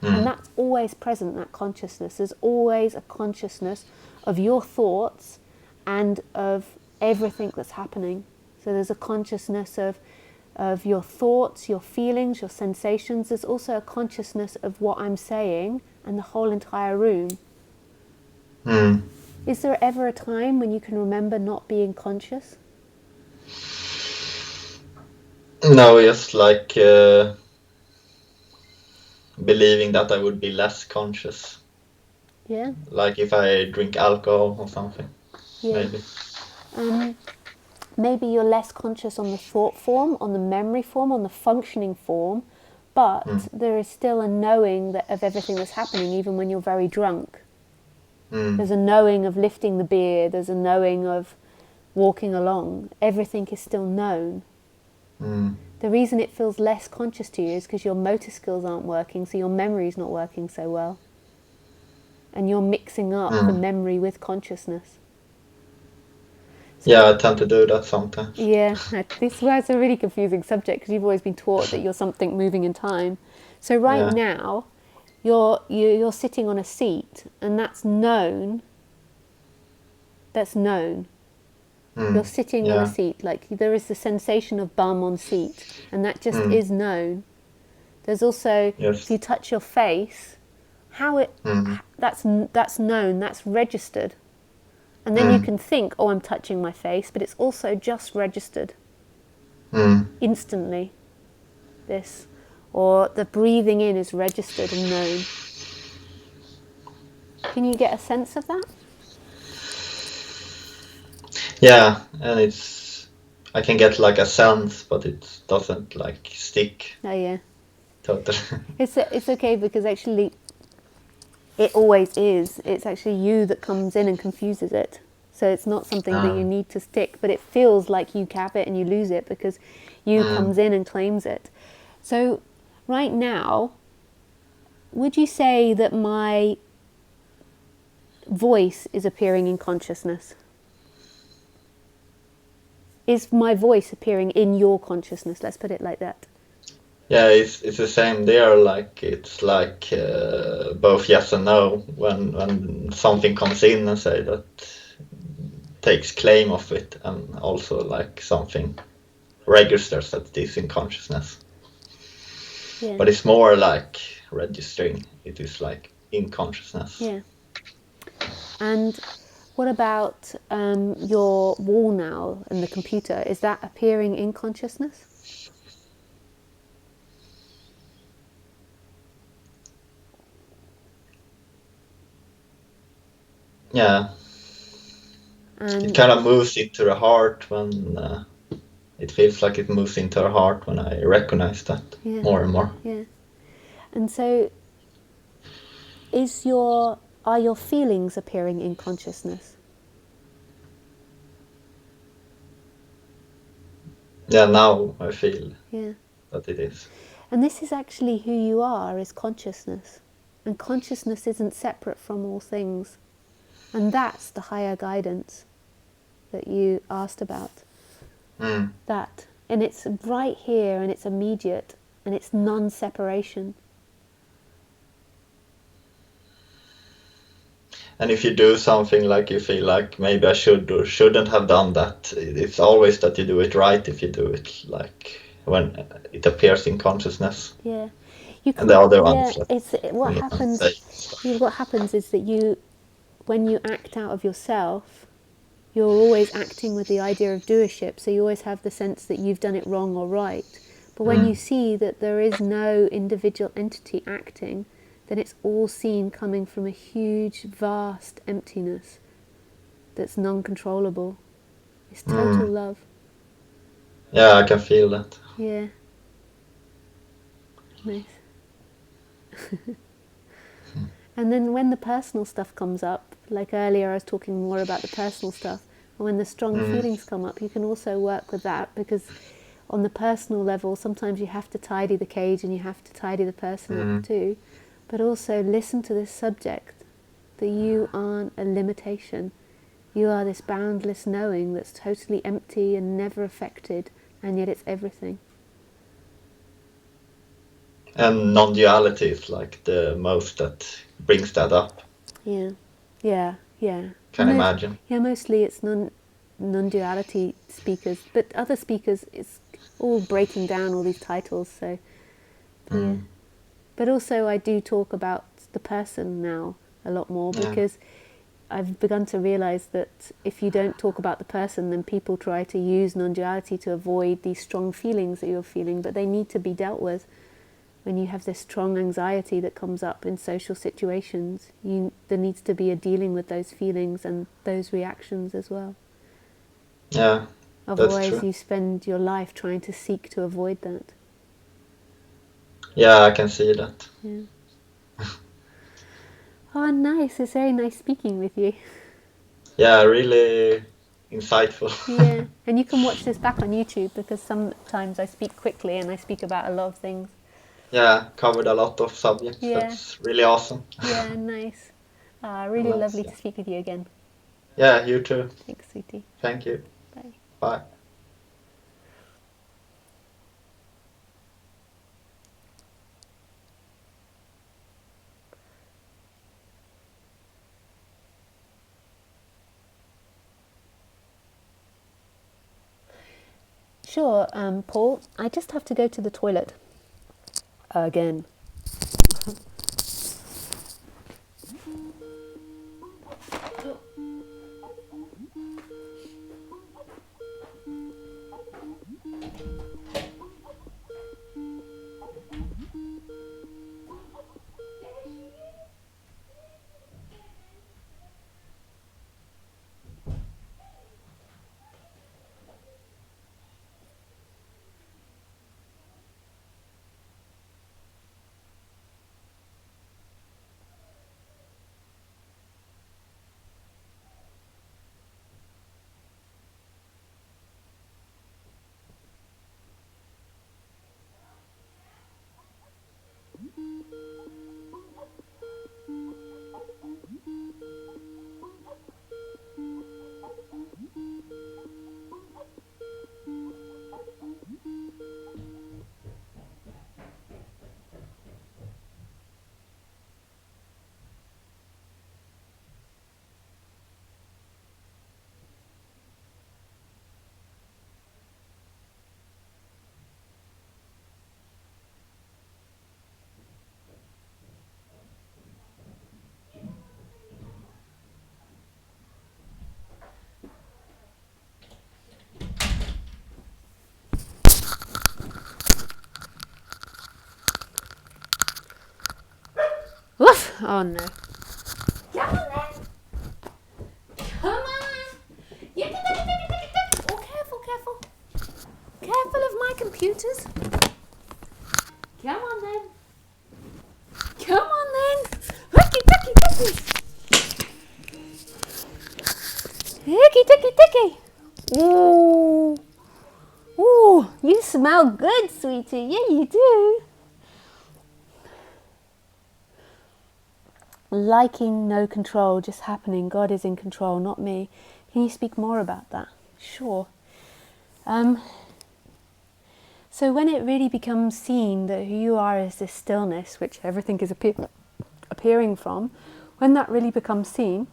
And that's always present, that consciousness. There's always a consciousness of your thoughts and of everything that's happening. So there's a consciousness of your thoughts, your feelings, your sensations. There's also a consciousness of what I'm saying and the whole entire room. Is there ever a time when you can remember not being conscious? No, just like believing that I would be less conscious. Yeah. Like if I drink alcohol or something. Yeah. Maybe. Maybe you're less conscious on the thought form, on the memory form, on the functioning form, but there is still a knowing of everything that's happening, even when you're very drunk. There's a knowing of lifting the beer, there's a knowing of walking along. Everything is still known. The reason it feels less conscious to you is because your motor skills aren't working, so your memory's not working so well. And you're mixing up the memory with consciousness. Yeah, I tend to do that sometimes. Yeah, this was a really confusing subject because you've always been taught that you're something moving in time. So right now, you're sitting on a seat, and that's known. That's known. You're sitting on a seat, like there is the sensation of bum on seat, and that just is known. There's also, if you touch your face, how it that's known, that's registered. And then you can think, oh, I'm touching my face, but it's also just registered instantly. This, or the breathing in is registered and known. Can you get a sense of that? Yeah, and I can get like a sense, but it doesn't like stick. Oh yeah. Totally. It's okay because actually it always is. It's actually you that comes in and confuses it. So it's not something that you need to stick, but it feels like you cap it and you lose it because you comes in and claims it. So right now, would you say that my voice is appearing in consciousness? Is my voice appearing in your consciousness? Let's put it like that. Yeah, it's the same there. Like it's like both yes and no. When something comes in and say that takes claim of it, and also like something registers that it is in consciousness. Yeah. But it's more like registering. It is like in consciousness. Yeah. And what about your wall now and the computer? Is that appearing in consciousness? Yeah. And It kind of moves into the heart when it feels like it moves into the heart when I recognize that yeah, more and more. yeah. And so are your feelings appearing in consciousness? Yeah, now I feel Yeah. that it is. And this is actually who you are, is consciousness. And consciousness isn't separate from all things. And that's the higher guidance that you asked about. That. And it's right here and it's immediate and it's non-separation. And if you do something like you feel like maybe I should or shouldn't have done that, it's always that you do it right if you do it like when it appears in consciousness. Yeah. You And the other ones, like, what when you happens say what happens is that when you act out of yourself, you're always acting with the idea of doership, so you always have the sense that you've done it wrong or right. But when you see that there is no individual entity acting, then it's all seen coming from a huge, vast emptiness that's non-controllable. It's total love. yeah, I can feel that. Yeah. Nice. And then when the personal stuff comes up, like earlier I was talking more about the personal stuff, and when the strong feelings come up, you can also work with that, because on the personal level, sometimes you have to tidy the cage and you have to tidy the person up too, but also listen to this subject, that you aren't a limitation. You are this boundless knowing that's totally empty and never affected, and yet it's everything. And non-duality is like the most that brings that up. Yeah, yeah, yeah. Can imagine. Yeah, mostly it's non-duality speakers, but other speakers, it's all breaking down all these titles. So, yeah. But also, I do talk about the person now a lot more, because I've begun to realize that if you don't talk about the person, then people try to use non-duality to avoid these strong feelings that you're feeling, but they need to be dealt with. When you have this strong anxiety that comes up in social situations, there needs to be a dealing with those feelings and those reactions as well. Yeah, that's Otherwise, true. you spend your life trying to seek to avoid that. Yeah, I can see that. Yeah. Oh, nice. It's very nice speaking with you. Yeah, really insightful. Yeah. And you can watch this back on YouTube, because sometimes I speak quickly and I speak about a lot of things. Yeah, covered a lot of subjects. Yeah. That's really awesome. Yeah, nice. Really Nice, lovely yeah. to speak with you again. Yeah, you too. Thanks, sweetie. Thank you. Bye. Bye. Sure, Paul. I just have to go to the toilet. Again. Oh no. Come on then. Come on. Yeah, oh, careful, careful. Careful of my computers. Come on then. Come on then. Hooky, tucky, tucky. Hooky, tucky, tucky. Ooh. Ooh, you smell good, sweetie. Yeah, you do. Liking no control, just happening. God is in control, not me. Can you speak more about that? Sure. So when it really becomes seen that who you are is this stillness, which everything is appearing from, when that really becomes seen,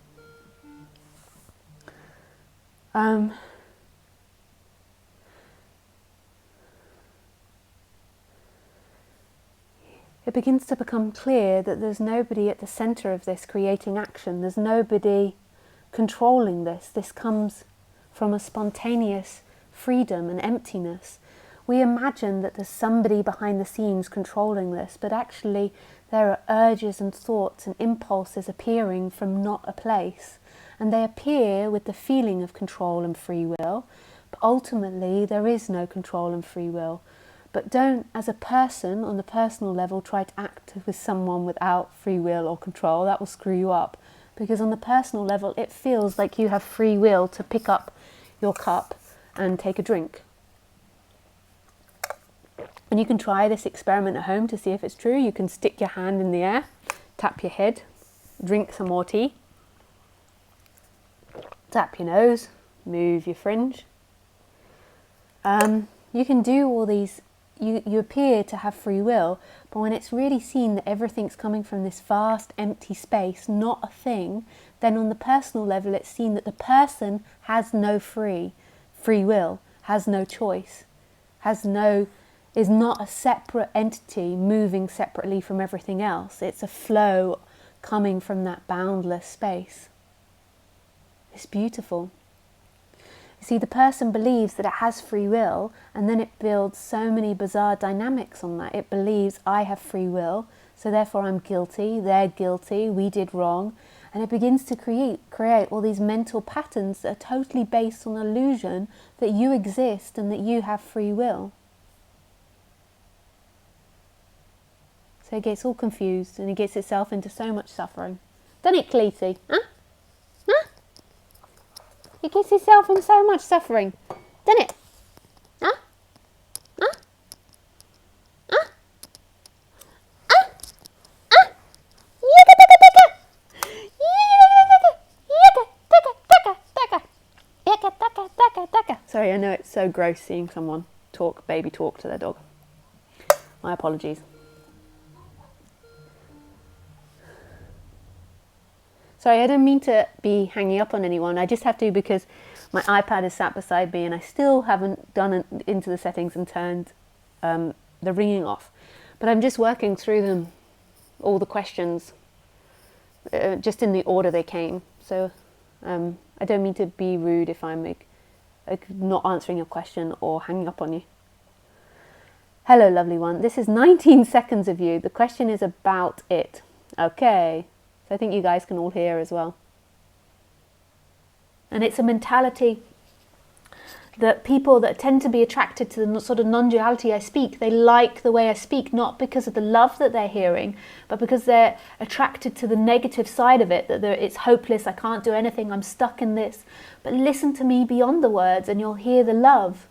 it begins to become clear that there's nobody at the center of this creating action. There's nobody controlling this. This comes from a spontaneous freedom and emptiness. We imagine that there's somebody behind the scenes controlling this, but actually there are urges and thoughts and impulses appearing from not a place. And they appear with the feeling of control and free will, but ultimately there is no control and free will. But don't, as a person, on the personal level, try to act with someone without free will or control. That will screw you up. Because on the personal level, it feels like you have free will to pick up your cup and take a drink. And you can try this experiment at home to see if it's true. You can stick your hand in the air, tap your head, drink some more tea, tap your nose, move your fringe. You can do all these. You appear to have free will, but when it's really seen that everything's coming from this vast empty space, not a thing, then on the personal level it's seen that the person has no free will, has no choice, is not a separate entity moving separately from everything else. It's a flow coming from that boundless space. It's beautiful. You see, the person believes that it has free will, and then it builds so many bizarre dynamics on that. It believes I have free will, so therefore I'm guilty, they're guilty, we did wrong. And it begins to create all these mental patterns that are totally based on illusion that you exist and that you have free will. So it gets all confused and it gets itself into so much suffering. Doesn't it, Cleety? Huh? Huh? It gets itself in so much suffering, doesn't it? Huh? Huh? Huh? Huh? Huh? Sorry, I know it's so gross seeing someone baby talk to their dog. My apologies. Sorry, I don't mean to be hanging up on anyone. I just have to because my iPad is sat beside me and I still haven't done it into the settings and turned the ringing off. But I'm just working through them, all the questions, just in the order they came. So I don't mean to be rude if I'm not answering your question or hanging up on you. Hello, lovely one. This is 19 seconds of you. The question is about it. Okay. I think you guys can all hear as well. And it's a mentality that people that tend to be attracted to the sort of non-duality I speak, they like the way I speak, not because of the love that they're hearing, but because they're attracted to the negative side of it, that it's hopeless, I can't do anything, I'm stuck in this. But listen to me beyond the words and you'll hear the love.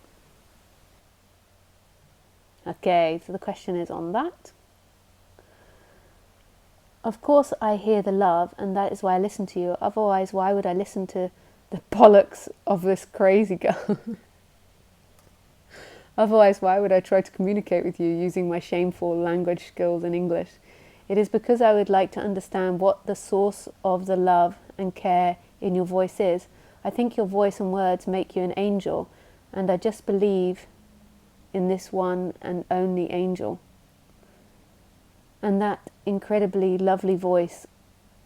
Okay, so the question is on that. Of course I hear the love, and that is why I listen to you. Otherwise, why would I listen to the bollocks of this crazy girl? Otherwise, why would I try to communicate with you using my shameful language skills in English? It is because I would like to understand what the source of the love and care in your voice is. I think your voice and words make you an angel, and I just believe in this one and only angel. And that incredibly lovely voice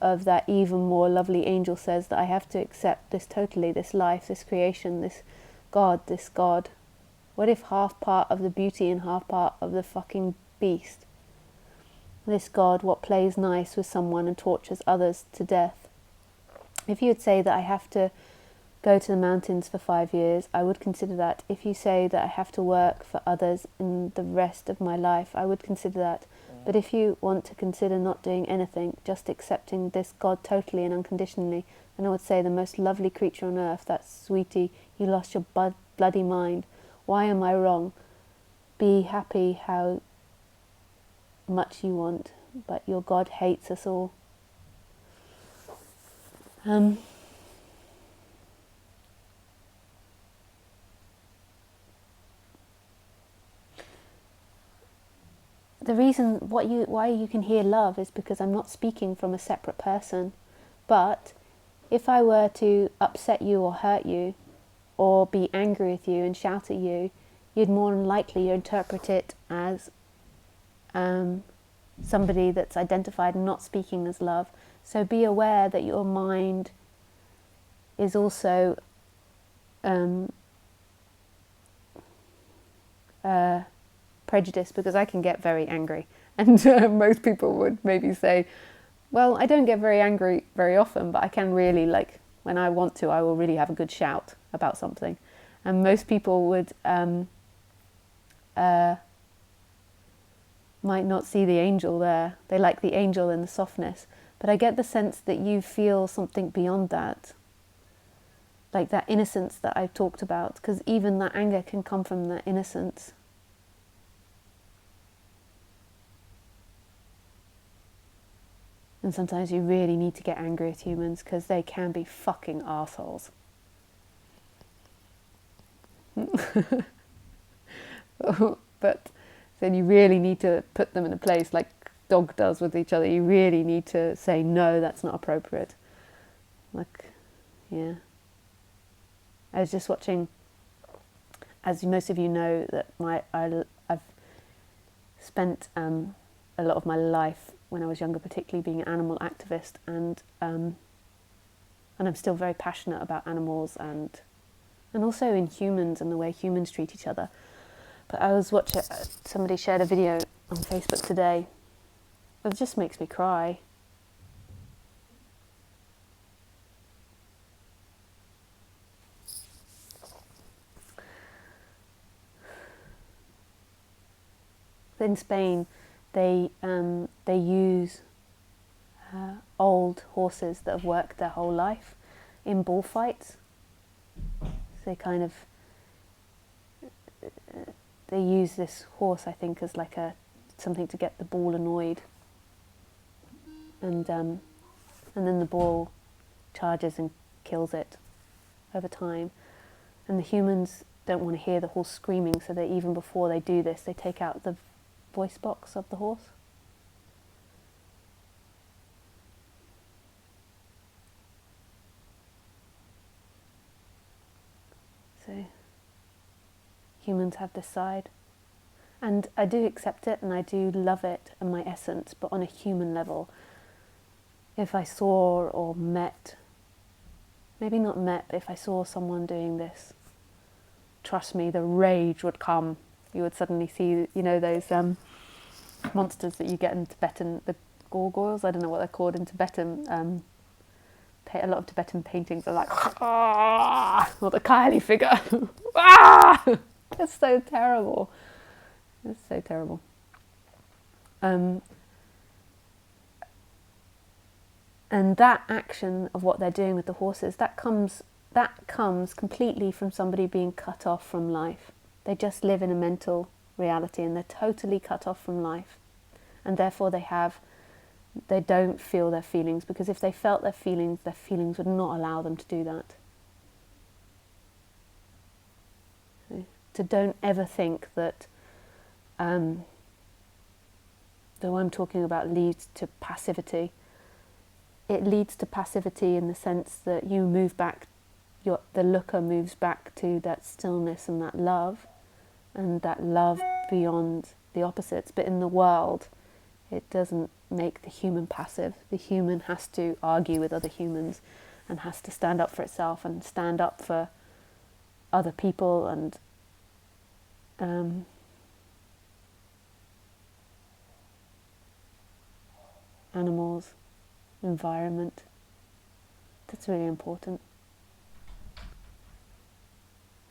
of that even more lovely angel says that I have to accept this totally, this life, this creation, this God. What if half part of the beauty and half part of the fucking beast? this God, what plays nice with someone and tortures others to death. If you would say that I have to go to the mountains for 5 years, I would consider that. If you say that I have to work for others in the rest of my life, I would consider that. But if you want to consider not doing anything, just accepting this God totally and unconditionally, then I would say the most lovely creature on earth, that sweetie, you lost your bloody mind. Why am I wrong? Be happy how much you want, but your God hates us all. The reason why you can hear love is because I'm not speaking from a separate person. But if I were to upset you or hurt you, or be angry with you and shout at you, you'd more than likely interpret it as somebody that's identified not speaking as love. So be aware that your mind is also prejudice, because I can get very angry, and most people would maybe say, well, I don't get very angry very often, but I can really, like, when I want to, I will really have a good shout about something. And most people would might not see the angel there. They like the angel in the softness, but I get the sense that you feel something beyond that, like that innocence that I've talked about, because even that anger can come from that innocence. And sometimes you really need to get angry with humans because they can be fucking assholes. But then you really need to put them in a place like dog does with each other. You really need to say, no, that's not appropriate. Like, yeah. I was just watching, as most of you know, that I've spent a lot of my life when I was younger, particularly being an animal activist, and I'm still very passionate about animals and also in humans and the way humans treat each other. But I was watching, somebody shared a video on Facebook today. It just makes me cry. In Spain, they use old horses that have worked their whole life in bullfights. So they use this horse, I think, as like something to get the bull annoyed, and then the bull charges and kills it over time. And the humans don't want to hear the horse screaming, so they, even before they do this, they take out the voice box of the horse. So humans have this side, and I do accept it and I do love it in my essence, but on a human level, if I saw or met, maybe not met, but if I saw someone doing this, trust me, the rage would come. You would suddenly see, you know, those monsters that you get in Tibetan, the gargoyles, I don't know what they're called in Tibetan, a lot of Tibetan paintings are like, ah, or the Kylie figure. Ah! It's so terrible. It's so terrible. And that action of what they're doing with the horses, that comes completely from somebody being cut off from life. They just live in a mental reality and they're totally cut off from life. And therefore they don't feel their feelings, because if they felt their feelings would not allow them to do that. So don't ever think that the one I'm talking about leads to passivity. It leads to passivity in the sense that you move back, the looker moves back to that stillness and that love beyond the opposites. But in the world, it doesn't make the human passive. The human has to argue with other humans and has to stand up for itself and stand up for other people, and animals, environment. That's really important.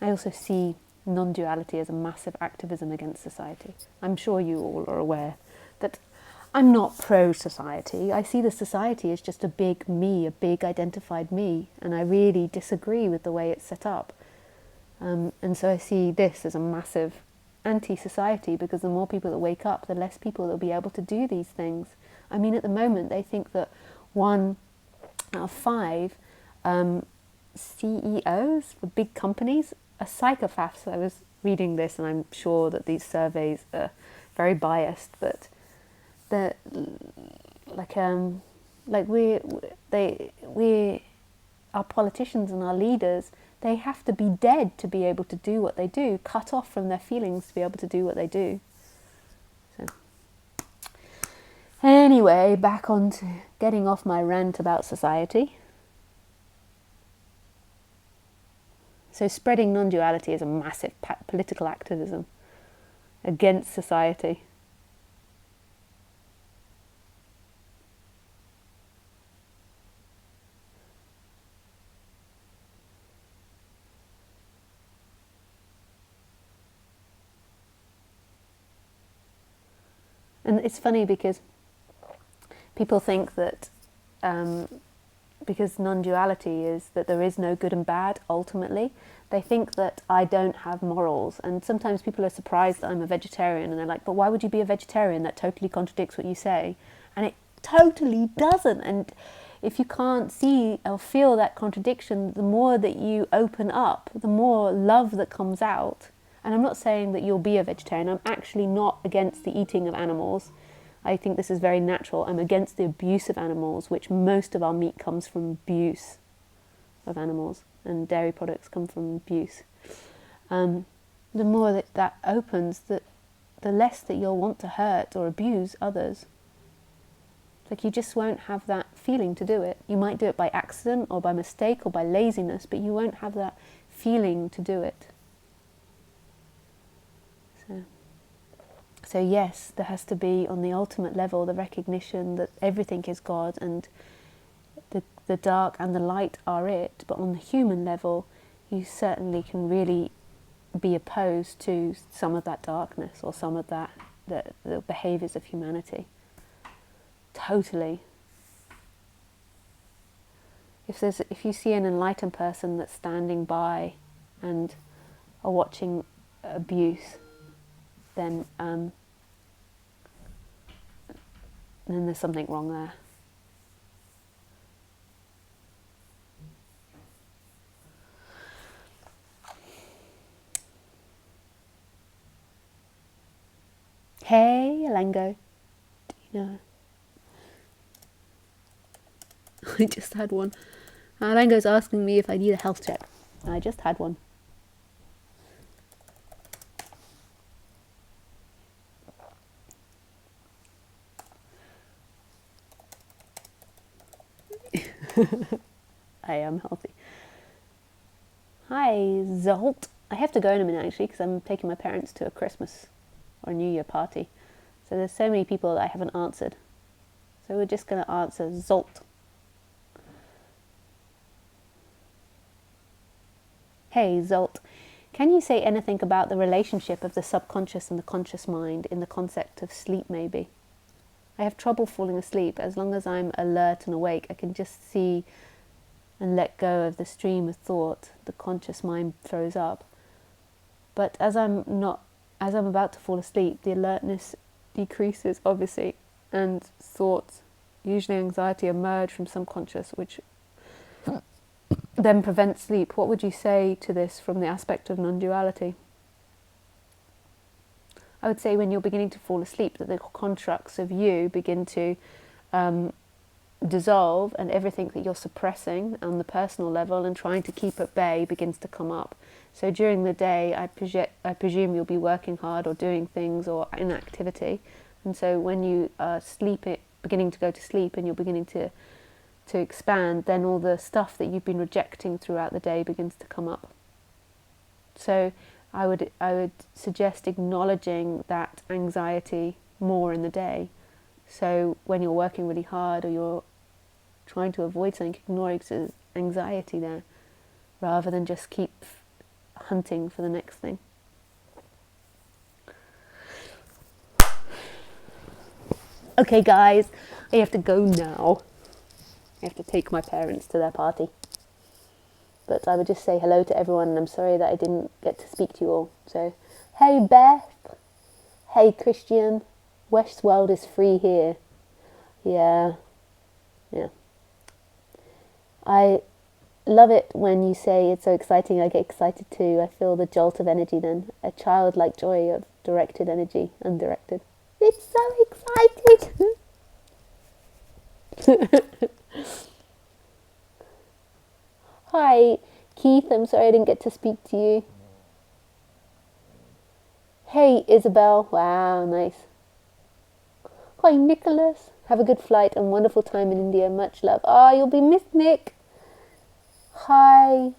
I also see non-duality as a massive activism against society. I'm sure you all are aware that I'm not pro-society. I see the society as just a big me, a big identified me, and I really disagree with the way it's set up. And so I see this as a massive anti-society, because the more people that wake up, the less people that will be able to do these things. I mean, at the moment, they think that 1 out of 5 CEOs for big companies are psychopaths. I was reading this, and I'm sure that these surveys are very biased, but the our politicians and our leaders, they have to be dead to be able to do what they do, cut off from their feelings to be able to do what they do. So anyway, back on to getting off my rant about society. So spreading non-duality is a massive political activism against society. And it's funny because people think that because non-duality is that there is no good and bad ultimately, they think that I don't have morals. And sometimes people are surprised that I'm a vegetarian, and they're like, but why would you be a vegetarian? That totally contradicts what you say. And it totally doesn't. And if you can't see or feel that contradiction, the more that you open up, the more love that comes out. And I'm not saying that you'll be a vegetarian. I'm actually not against the eating of animals. I think this is very natural. I'm against the abuse of animals, which most of our meat comes from abuse of animals, and dairy products come from abuse. The more that opens, the less that you'll want to hurt or abuse others. Like, you just won't have that feeling to do it. You might do it by accident or by mistake or by laziness, but you won't have that feeling to do it. So yes, there has to be, on the ultimate level, the recognition that everything is God and the dark and the light are it. But on the human level, you certainly can really be opposed to some of that darkness or some of that the behaviours of humanity. Totally. If you see an enlightened person that's standing by and are watching abuse, then there's something wrong there. Hey, Alango. Do you know? I just had one. Alango's asking me if I need a health check. I just had one. I am healthy. Hi, Zolt. I have to go in a minute, actually, because I'm taking my parents to a Christmas or New Year party. So there's so many people that I haven't answered. So we're just going to answer Zolt. Hey, Zolt. Can you say anything about the relationship of the subconscious and the conscious mind in the concept of sleep, maybe? I have trouble falling asleep. As long as I'm alert and awake, I can just see and let go of the stream of thought the conscious mind throws up. But as I'm about to fall asleep, the alertness decreases, obviously, and thoughts, usually anxiety, emerge from subconscious, which then prevents sleep. What would you say to this from the aspect of non-duality? I would say when you're beginning to fall asleep, that the constructs of you begin to dissolve, and everything that you're suppressing on the personal level and trying to keep at bay begins to come up. So during the day, I presume you'll be working hard or doing things or in activity. And so when you are beginning to go to sleep and you're beginning to expand, then all the stuff that you've been rejecting throughout the day begins to come up. So I would suggest acknowledging that anxiety more in the day, So when you're working really hard or you're trying to avoid something, ignore anxiety there, rather than just keep hunting for the next thing. Okay guys, I have to go now. I have to take my parents to their party. But I would just say hello to everyone, and I'm sorry that I didn't get to speak to you all. So, hey Beth, hey Christian, Westworld is free here. Yeah. I love it when you say it's so exciting. I get excited too. I feel the jolt of energy then. A childlike joy of directed energy, undirected. It's so exciting. Hi, Keith. I'm sorry I didn't get to speak to you. Hey, Isabel. Wow, nice. Hi, Nicholas. Have a good flight and wonderful time in India. Much love. Ah, you'll be missed, Nick. Hi,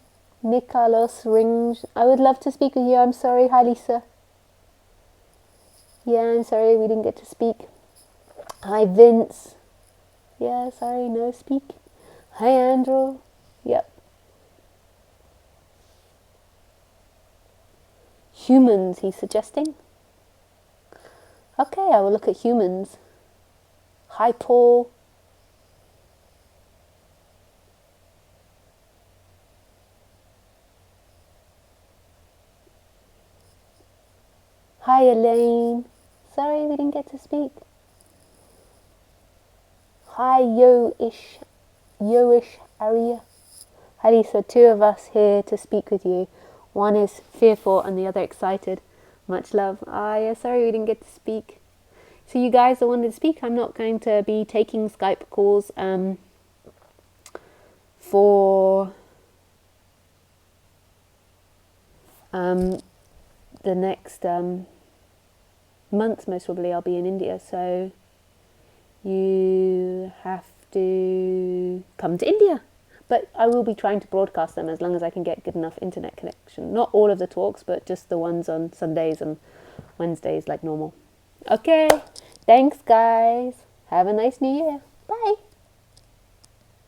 Nicholas Rings. I would love to speak with you. I'm sorry. Hi, Lisa. Yeah, I'm sorry we didn't get to speak. Hi, Vince. Yeah, sorry, no speak. Hi, Andrew. Yep. Humans, he's suggesting. Okay, I will look at humans. Hi, Paul. Hi, Elaine. Sorry we didn't get to speak. Hi, Yo-ish Aria. Hi, Lisa. Two of us here to speak with you. One is fearful and the other excited. Much love. Ah, yeah, sorry we didn't get to speak. So you guys that wanted to speak, I'm not going to be taking Skype calls for the next month. Most probably I'll be in India, so you have to come to India. But I will be trying to broadcast them as long as I can get good enough internet connection. Not all of the talks, but just the ones on Sundays and Wednesdays like normal. Okay, thanks guys. Have a nice new year. Bye.